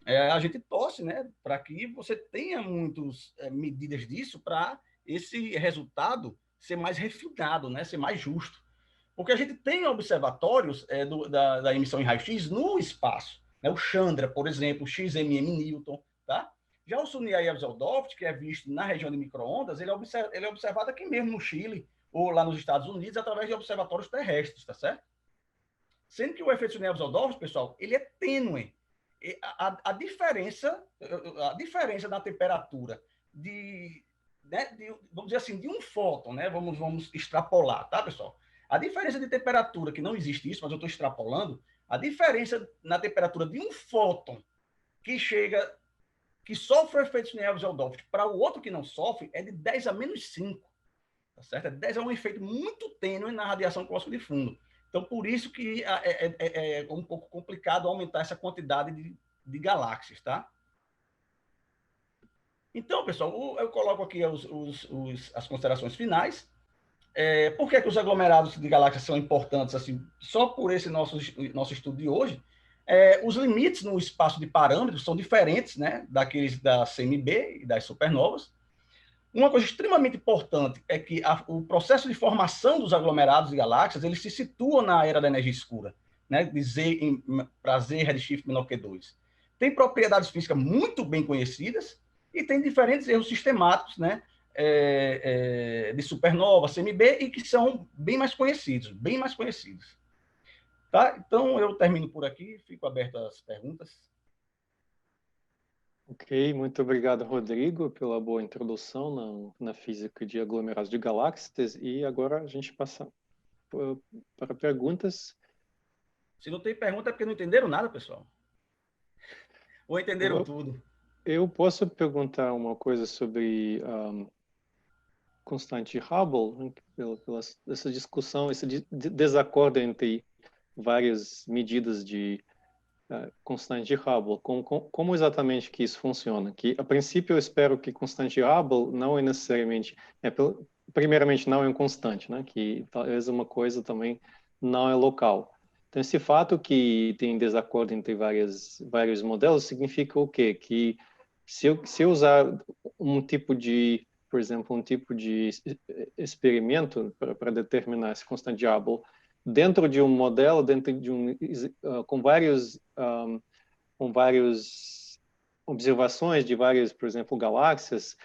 A gente torce, né, para que você tenha muitas medidas disso para esse resultado ser mais refinado, né, ser mais justo. Porque a gente tem observatórios da emissão em raio-x no espaço, né, o Chandra, por exemplo, o XMM Newton, tá? Já o Sunyaev-Zelldorf, que é visto na região de micro-ondas, ele é observado aqui mesmo no Chile ou lá nos Estados Unidos através de observatórios terrestres, tá certo? Sendo que o efeito Sunyaev-Zelldorf, pessoal, ele é tênue. A diferença da temperatura vamos dizer assim, de um fóton, né? Vamos extrapolar, tá, pessoal? A diferença de temperatura, que não existe isso, mas eu estou extrapolando, a diferença na temperatura de um fóton que sofre o efeito Sunyaev-Zelldorf para o outro que não sofre é de 10 a menos 5, tá certo? 10 é um efeito muito tênue na radiação cósmica de fundo. Então, por isso que é um pouco complicado aumentar essa quantidade de galáxias, tá? Então, pessoal, eu coloco aqui as considerações finais. Por que os aglomerados de galáxias são importantes, assim, só por esse nosso estudo de hoje? Os limites no espaço de parâmetros são diferentes, né, daqueles da CMB e das supernovas. Uma coisa extremamente importante é que o processo de formação dos aglomerados de galáxias ele se situa na era da energia escura, né? De Z para Z redshift menor que 2. Tem propriedades físicas muito bem conhecidas e tem diferentes erros sistemáticos, né? De supernova, CMB, e que são bem mais conhecidos, Tá? Então, eu termino por aqui, fico aberto às perguntas. Ok, muito obrigado, Rodrigo, pela boa introdução na física de aglomerados de galáxias. E agora a gente passa para perguntas. Se não tem pergunta é porque não entenderam nada, pessoal. Ou entenderam tudo? Eu posso perguntar uma coisa sobre constante Hubble, pela essa discussão, esse desacordo entre várias medidas de constante de Hubble. Como exatamente que isso funciona? Que a princípio eu espero que constante de Hubble não é necessariamente, primeiramente não é um constante, né? Que talvez uma coisa também não é local. Então esse fato que tem desacordo entre vários modelos significa o quê? Que se eu usar por exemplo, um tipo de experimento para determinar esse constante de Hubble dentro de um modelo, com várias observações de várias, por exemplo, galáxias,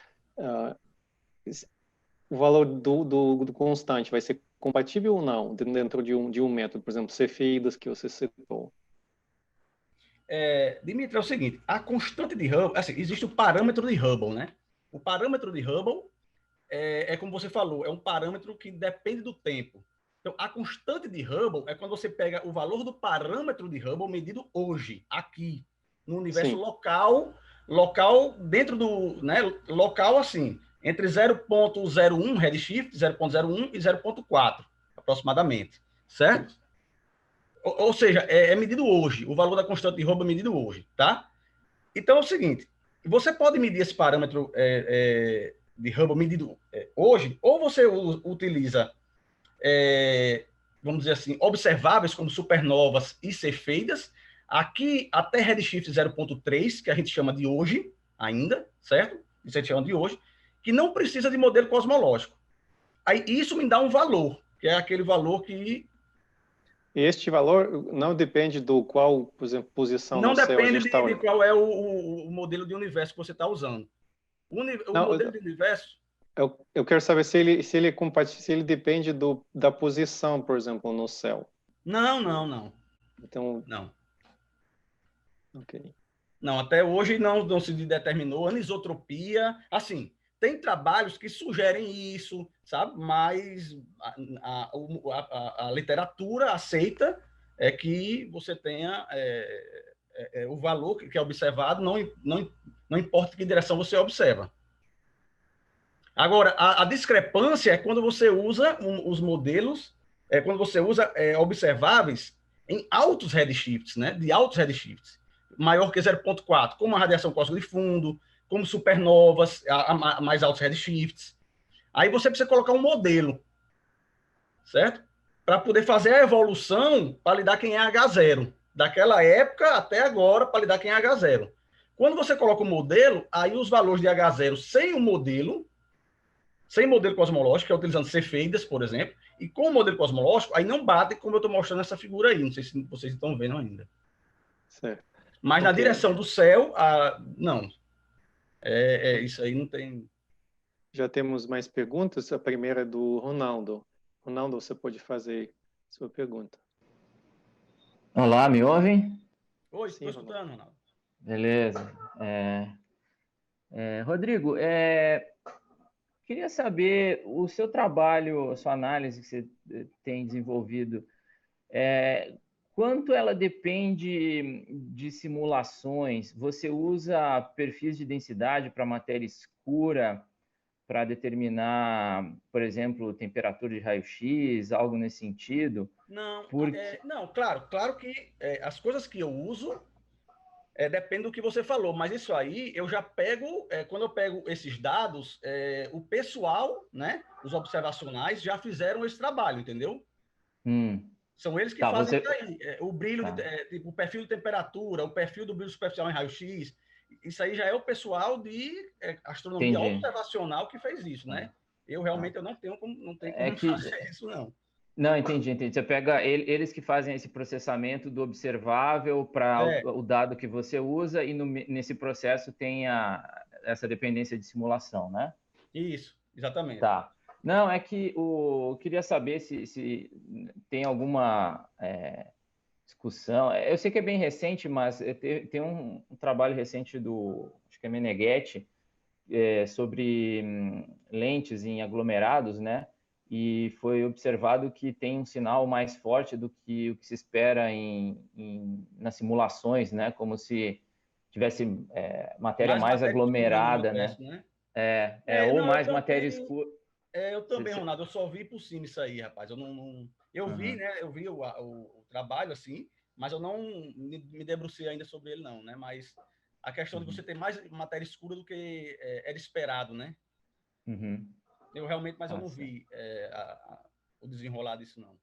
o valor do constante vai ser compatível ou não dentro de um método, por exemplo, Cephidas que você citou? Dimitri, é o seguinte, a constante de Hubble, assim, existe o parâmetro de Hubble, né? O parâmetro de Hubble como você falou, é um parâmetro que depende do tempo. Então, a constante de Hubble é quando você pega o valor do parâmetro de Hubble medido hoje, aqui, no universo local dentro do, né, local assim, entre 0.01 redshift, 0.01 e 0.4, aproximadamente, certo? Ou seja, é medido hoje, o valor da constante de Hubble é medido hoje, tá? Então é o seguinte, você pode medir esse parâmetro de Hubble medido hoje, ou você utiliza, vamos dizer assim, observáveis como supernovas e cefeidas, aqui até redshift 0.3, que a gente chama de hoje ainda, certo? Isso a gente chama de hoje, que não precisa de modelo cosmológico. Aí isso me dá um valor, que é aquele valor que... Este valor não depende do qual, por exemplo, posição não no céu a depende gente está de olhando. qual é o modelo de universo que você está usando. O modelo de universo... Eu quero saber se ele depende da posição, por exemplo, no céu. Não. Então, não. ok. Não, até hoje não se determinou anisotropia. Assim, tem trabalhos que sugerem isso, sabe? Mas a literatura aceita que você tenha o valor que é observado, não importa que direção você observa. Agora, a discrepância é quando você usa os modelos, quando você usa observáveis em altos redshifts, né? De altos redshifts, maior que 0,4, como a radiação cósmica de fundo, como supernovas, a mais altos redshifts. Aí você precisa colocar um modelo, certo? Para poder fazer a evolução para lhe dar quem é H0. Daquela época até agora, para lhe dar quem é H0. Quando você coloca o modelo, aí os valores de H0 sem modelo cosmológico, que é utilizando Cefeidas, por exemplo, e com o modelo cosmológico, aí não bate como eu estou mostrando nessa figura aí. Não sei se vocês estão vendo ainda. Certo. Mas na direção do céu, não. Isso aí não tem... Já temos mais perguntas. A primeira é do Ronaldo. Ronaldo, você pode fazer sua pergunta. Olá, me ouvem? Oi, estou escutando, Ronaldo. Beleza. Rodrigo, queria saber o seu trabalho, a sua análise que você tem desenvolvido, quanto ela depende de simulações? Você usa perfis de densidade para matéria escura para determinar, por exemplo, temperatura de raio-x, algo nesse sentido? Não, não, claro que as coisas que eu uso depende do que você falou, mas isso aí eu já pego, quando eu pego esses dados, o pessoal, né, os observacionais já fizeram esse trabalho, entendeu? São eles que fazem isso aí. O brilho, tipo, o perfil de temperatura, o perfil do brilho superficial em raio-x, isso aí já é o pessoal de astronomia observacional que fez isso, né? Eu realmente eu não tenho como fazer isso, não. Não, entendi. Você pega eles que fazem esse processamento do observável para o dado que você usa e nesse processo tem essa dependência de simulação, né? Isso, exatamente. Tá. Não, é que eu queria saber se tem alguma discussão. Eu sei que é bem recente, mas tem um trabalho recente acho que é Meneghetti, sobre lentes em aglomerados, né? E foi observado que tem um sinal mais forte do que o que se espera nas simulações, né? Como se tivesse matéria mais aglomerada, né? Ou mais matéria escura. Eu também, Ronaldo, eu só vi por cima isso aí, rapaz. Eu vi, né? Eu vi o trabalho assim, mas eu não me debrucei ainda sobre ele, não, né? Mas a questão de você ter mais matéria escura do que era esperado, né? Eu realmente, mas eu não vi o desenrolar disso, não.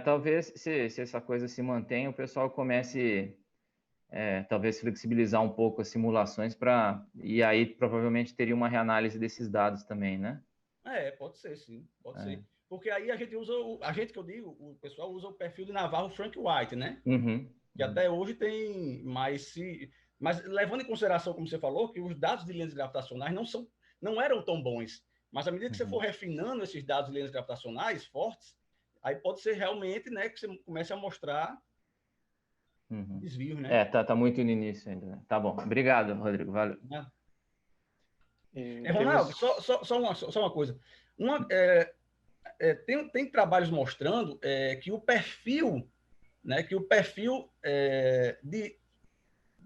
Talvez, se essa coisa se mantém, o pessoal comece, talvez, flexibilizar um pouco as simulações e aí provavelmente teria uma reanálise desses dados também, né? Pode ser, sim. Pode ser. Porque aí a gente usa, a gente que eu digo, o pessoal usa o perfil de Navarro Frank White, né? Que até hoje tem mais... Mas levando em consideração, como você falou, que os dados de lentes gravitacionais não eram tão bons. Mas à medida que você for refinando esses dados de lentes gravitacionais fortes, aí pode ser realmente, né, que você comece a mostrar desvios, né? Tá muito no início ainda, né? Tá bom. Obrigado, Rodrigo. Valeu. Ronaldo, só uma coisa. Tem trabalhos mostrando que o perfil, né,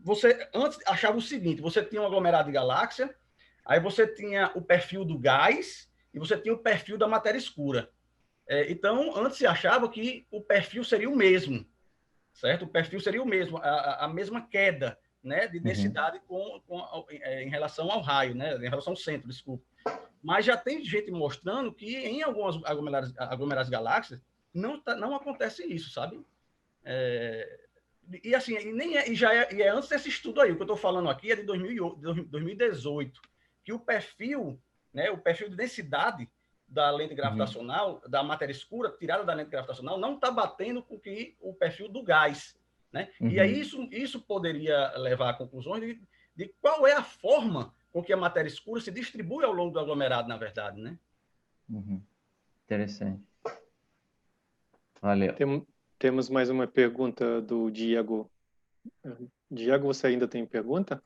você antes achava o seguinte: você tinha um aglomerado de galáxia, aí você tinha o perfil do gás e você tinha o perfil da matéria escura. Então, antes se achava que o perfil seria o mesmo, certo? O perfil seria o mesmo, a mesma queda, né, de densidade em relação ao raio, né, em relação ao centro, desculpa. Mas já tem gente mostrando que em algumas aglomeradas galáxias não acontece isso, sabe? E assim, e é antes desse estudo aí. O que eu estou falando aqui é de 2018, que o perfil, né, o perfil de densidade da lente gravitacional, da matéria escura tirada da lente gravitacional, não está batendo com o perfil do gás, né? E aí isso poderia levar a conclusões de qual é a forma com que a matéria escura se distribui ao longo do aglomerado, na verdade, né? Interessante. Valeu. Temos mais uma pergunta do Diego. Diego, você ainda tem pergunta?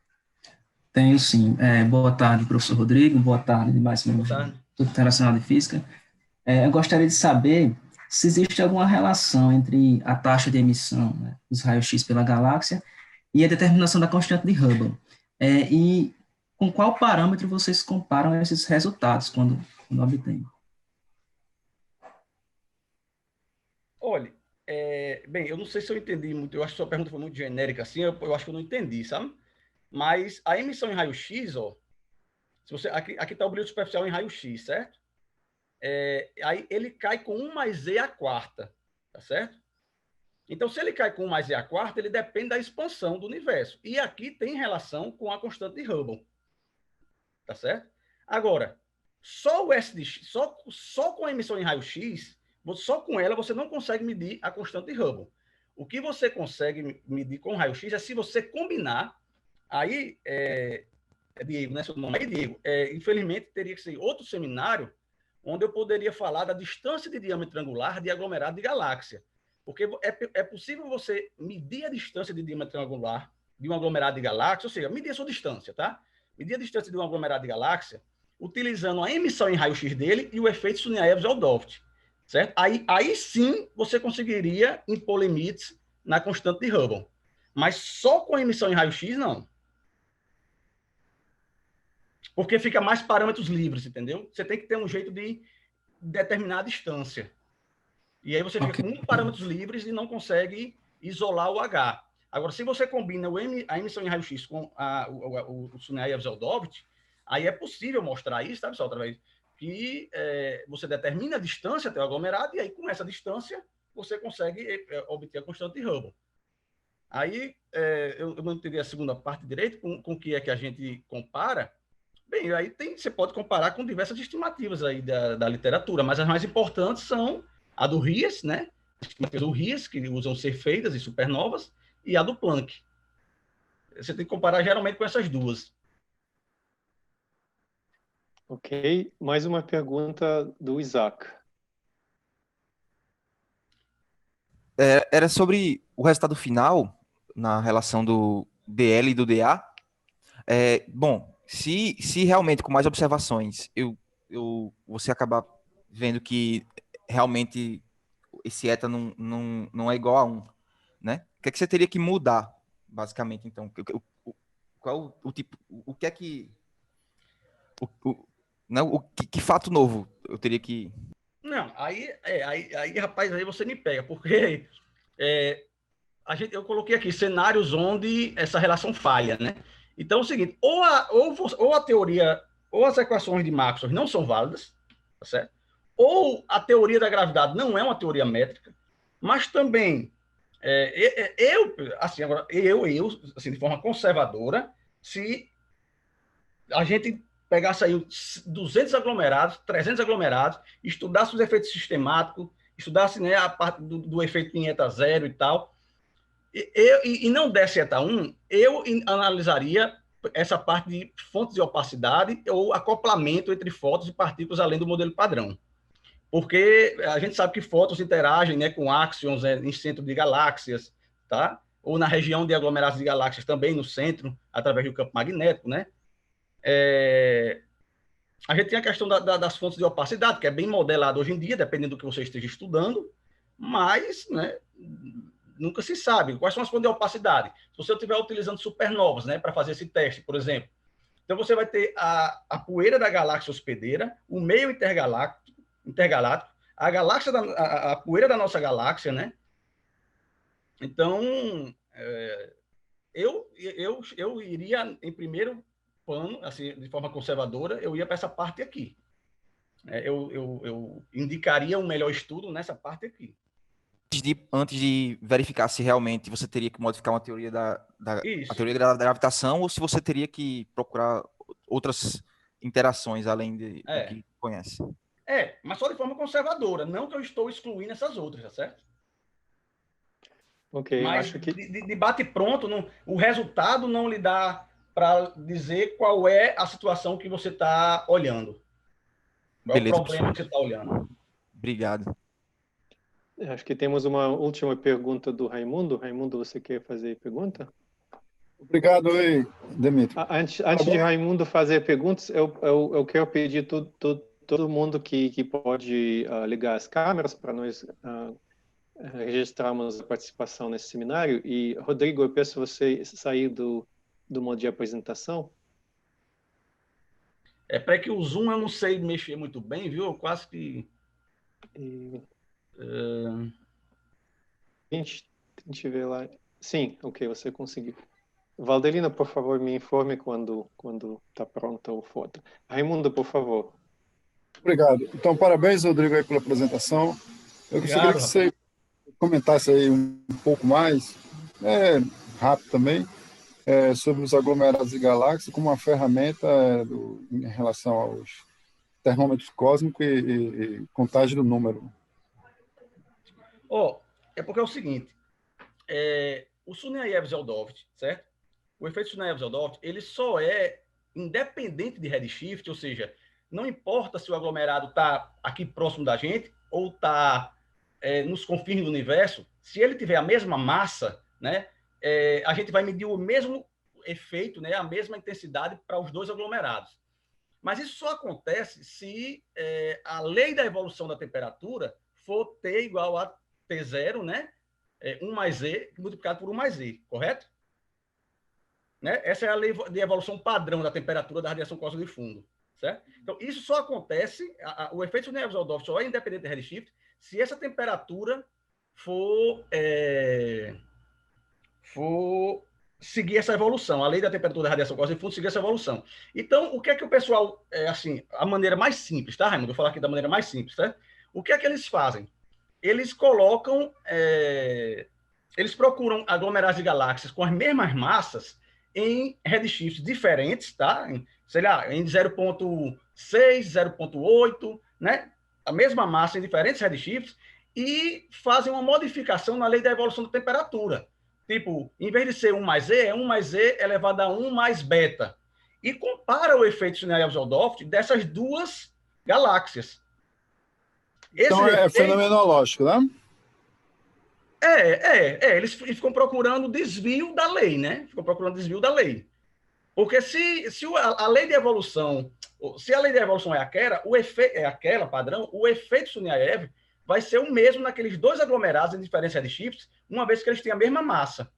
Tenho sim. Boa tarde, professor Rodrigo. Boa tarde, mais membros do Instituto Internacional de Física. Eu gostaria de saber se existe alguma relação entre a taxa de emissão, né, dos raios-x pela galáxia e a determinação da constante de Hubble. E com qual parâmetro vocês comparam esses resultados quando obtêm? Olha, bem, eu não sei se eu entendi muito, eu acho que sua pergunta foi muito genérica, assim, eu acho que eu não entendi, sabe? Mas a emissão em raio-x, ó, se você, aqui está o brilho superficial em raio-x, certo? Aí ele cai com 1 mais e à quarta, tá certo? Então, se ele cai com 1 mais e à quarta, ele depende da expansão do universo. E aqui tem relação com a constante de Hubble, tá certo? Agora, só o S de X, só com a emissão em raio-x, só com ela você não consegue medir a constante de Hubble. O que você consegue medir com raio-x é se você combinar, aí, Diego, né, seu nome é Diego, infelizmente teria que ser outro seminário onde eu poderia falar da distância de diâmetro angular de aglomerado de galáxia. Porque é possível você medir a distância de diâmetro angular de um aglomerado de galáxia, ou seja, medir a sua distância, tá? Medir a distância de um aglomerado de galáxia utilizando a emissão em raio-x dele e o efeito Sunyaev-Zeldoft, certo? Aí sim você conseguiria impor limites na constante de Hubble. Mas só com a emissão em raio-x, não. Porque fica mais parâmetros livres, entendeu? Você tem que ter um jeito de determinar a distância. E aí você fica com parâmetros livres e não consegue isolar o H. Agora, se você combina a emissão em raio-x com o Sunyaev-Zeldoft, aí é possível mostrar isso, tá, pessoal? Através que você determina a distância até o aglomerado e aí, com essa distância, você consegue obter a constante de Hubble. Aí, eu não entendi a segunda parte direito, com o que é que a gente compara. Bem, aí você pode comparar com diversas estimativas aí da literatura, mas as mais importantes são a do Ries, né? O Ries, que usam cefeidas e supernovas, e a do Planck. Você tem que comparar geralmente com essas duas. Ok, mais uma pergunta do Isaac. Era sobre o resultado final na relação do DL e do DA. Bom, se realmente com mais observações você acabar vendo que realmente esse eta não é igual a 1, né? O que é que você teria que mudar, basicamente, então? Qual o tipo, o que é que... Não, que fato novo eu teria que... Não, rapaz, aí você me pega, porque eu coloquei aqui cenários onde essa relação falha, né? Então é o seguinte, ou a teoria, ou as equações de Maxwell não são válidas, tá certo? Ou a teoria da gravidade não é uma teoria métrica, mas também assim, agora, assim, de forma conservadora, se a gente pegasse aí 200 aglomerados, 300 aglomerados, estudasse os efeitos sistemáticos, estudasse, né, a parte do efeito em eta zero e tal, e não desse eta 1, eu analisaria essa parte de fontes de opacidade ou acoplamento entre fótons e partículas além do modelo padrão. Porque a gente sabe que fótons interagem, né, com áxions em centro de galáxias, tá? Ou na região de aglomerados de galáxias também no centro, através do campo magnético, né? A gente tem a questão das fontes de opacidade, que é bem modelado hoje em dia, dependendo do que você esteja estudando, mas, né, nunca se sabe. Quais são as fontes de opacidade? Se você estiver utilizando supernovas, né, para fazer esse teste, por exemplo, então você vai ter a poeira da galáxia hospedeira, o meio intergaláctico, a galáxia a poeira da nossa galáxia, né? Então, eu iria em primeiro plano, assim, de forma conservadora, eu ia para essa parte aqui. Eu indicaria um melhor estudo nessa parte aqui. Antes de verificar se realmente você teria que modificar uma teoria a teoria da gravitação ou se você teria que procurar outras interações além do que conhece. Mas só de forma conservadora, não que eu estou excluindo essas outras, tá certo? Ok, mas acho que... de bate pronto, o resultado não lhe dá para dizer qual é a situação que você está olhando. Qual é o problema que você está olhando. Obrigado. Acho que temos uma última pergunta do Raimundo. Raimundo, você quer fazer pergunta? Obrigado aí, Demetrio. Antes de Raimundo fazer perguntas, eu quero pedir todo mundo que pode ligar as câmeras para nós registrarmos a participação nesse seminário. E, Rodrigo, eu peço você sair do modo de apresentação. É para que o Zoom eu não sei mexer muito bem, viu? Eu quase que... Tente ver lá. Sim, ok, você conseguiu. Valdelina, por favor, me informe quando está pronta a foto. Raimundo, por favor. Obrigado. Então, parabéns, Rodrigo, aí pela apresentação. Eu gostaria Obrigado, que você comentasse aí um pouco mais, rápido também, sobre os aglomerados de galáxias como uma ferramenta em relação aos termômetros cósmicos e contagem do número. É porque é o seguinte, o Sunyaev-Zeldovich, certo? O efeito Sunyaev-Zeldovich, ele só é independente de redshift, ou seja, não importa se o aglomerado está aqui próximo da gente ou está nos confins do universo, se ele tiver a mesma massa, né, a gente vai medir o mesmo efeito, né, a mesma intensidade para os dois aglomerados. Mas isso só acontece se a lei da evolução da temperatura for T igual a T0, né, 1 mais E multiplicado por 1 mais E, correto? Né? Essa é a lei de evolução padrão da temperatura da radiação cósmica de fundo. Certo? Então, isso só acontece, o efeito Sunyaev-Zeldovich só é independente de redshift se essa temperatura for seguir essa evolução. A lei da temperatura da radiação cósmica de fundo seguir essa evolução. Então, o que é que o pessoal, assim, a maneira mais simples, tá, Raimundo? Vou falar aqui da maneira mais simples, tá? O que é que eles fazem? Eles colocam, eles procuram aglomerados de galáxias com as mesmas massas em redshifts diferentes, tá? Sei lá, em 0,6, 0,8, né? A mesma massa em diferentes redshifts e fazem uma modificação na lei da evolução da temperatura. Tipo, em vez de ser 1 mais E, é 1 mais E elevado a 1 mais beta. E compara o efeito Sunyaev-Zeldovich dessas duas galáxias. Então, é fenomenológico, né? Eles ficam procurando desvio da lei, né? Ficam procurando desvio da lei. Porque se a lei de evolução, se a lei de evolução é aquela padrão, o efeito Sunyaev vai ser o mesmo naqueles dois aglomerados em diferentes redshifts, uma vez que eles têm a mesma massa.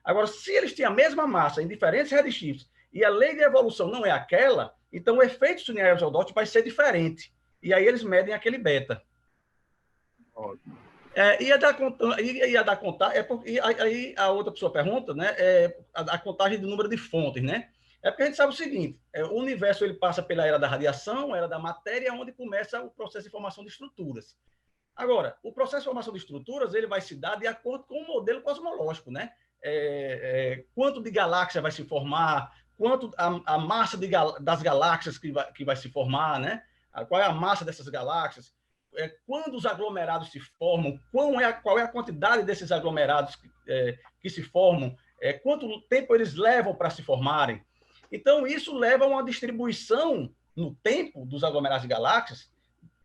Agora, se eles têm a mesma massa em diferentes redshifts e a lei de evolução não é aquela, então o efeito Sunyaev-Zeldovich vai ser diferente. E aí eles medem aquele beta. Ótimo. Ia dar contar, aí a outra pessoa pergunta, né? A contagem do número de fontes, né? É porque a gente sabe o seguinte: o universo ele passa pela era da radiação, era da matéria, onde começa o processo de formação de estruturas. Agora, o processo de formação de estruturas ele vai se dar de acordo com o modelo cosmológico, né? Quanto de galáxia vai se formar, quanto a massa das galáxias que vai se formar, né? Qual é a massa dessas galáxias? Quando os aglomerados se formam, qual é a quantidade desses aglomerados que se formam, quanto tempo eles levam para se formarem. Então, isso leva a uma distribuição no tempo dos aglomerados de galáxias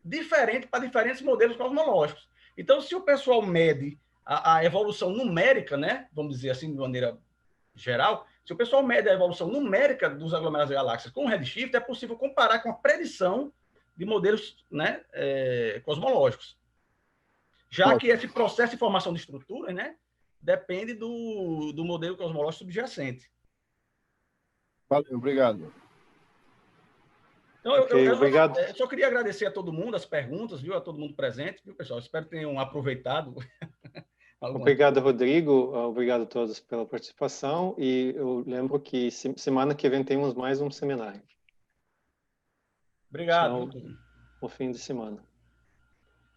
diferente para diferentes modelos cosmológicos. Então, se o pessoal mede a evolução numérica, né, vamos dizer assim, de maneira geral, se o pessoal mede a evolução numérica dos aglomerados de galáxias com o redshift, é possível comparar com a predição de modelos, né, cosmológicos. Já que esse processo de formação de estruturas, né, depende do modelo cosmológico subjacente. Valeu, obrigado. Então, obrigado. Eu só queria agradecer a todo mundo as perguntas, viu, a todo mundo presente, viu, pessoal? Espero que tenham aproveitado. Obrigado, Rodrigo. Obrigado a todos pela participação. E eu lembro que semana que vem temos mais um seminário. Obrigado. Tchau. Bom fim de semana.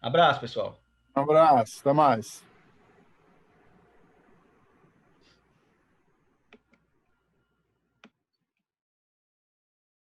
Abraço, pessoal. Um abraço, até mais.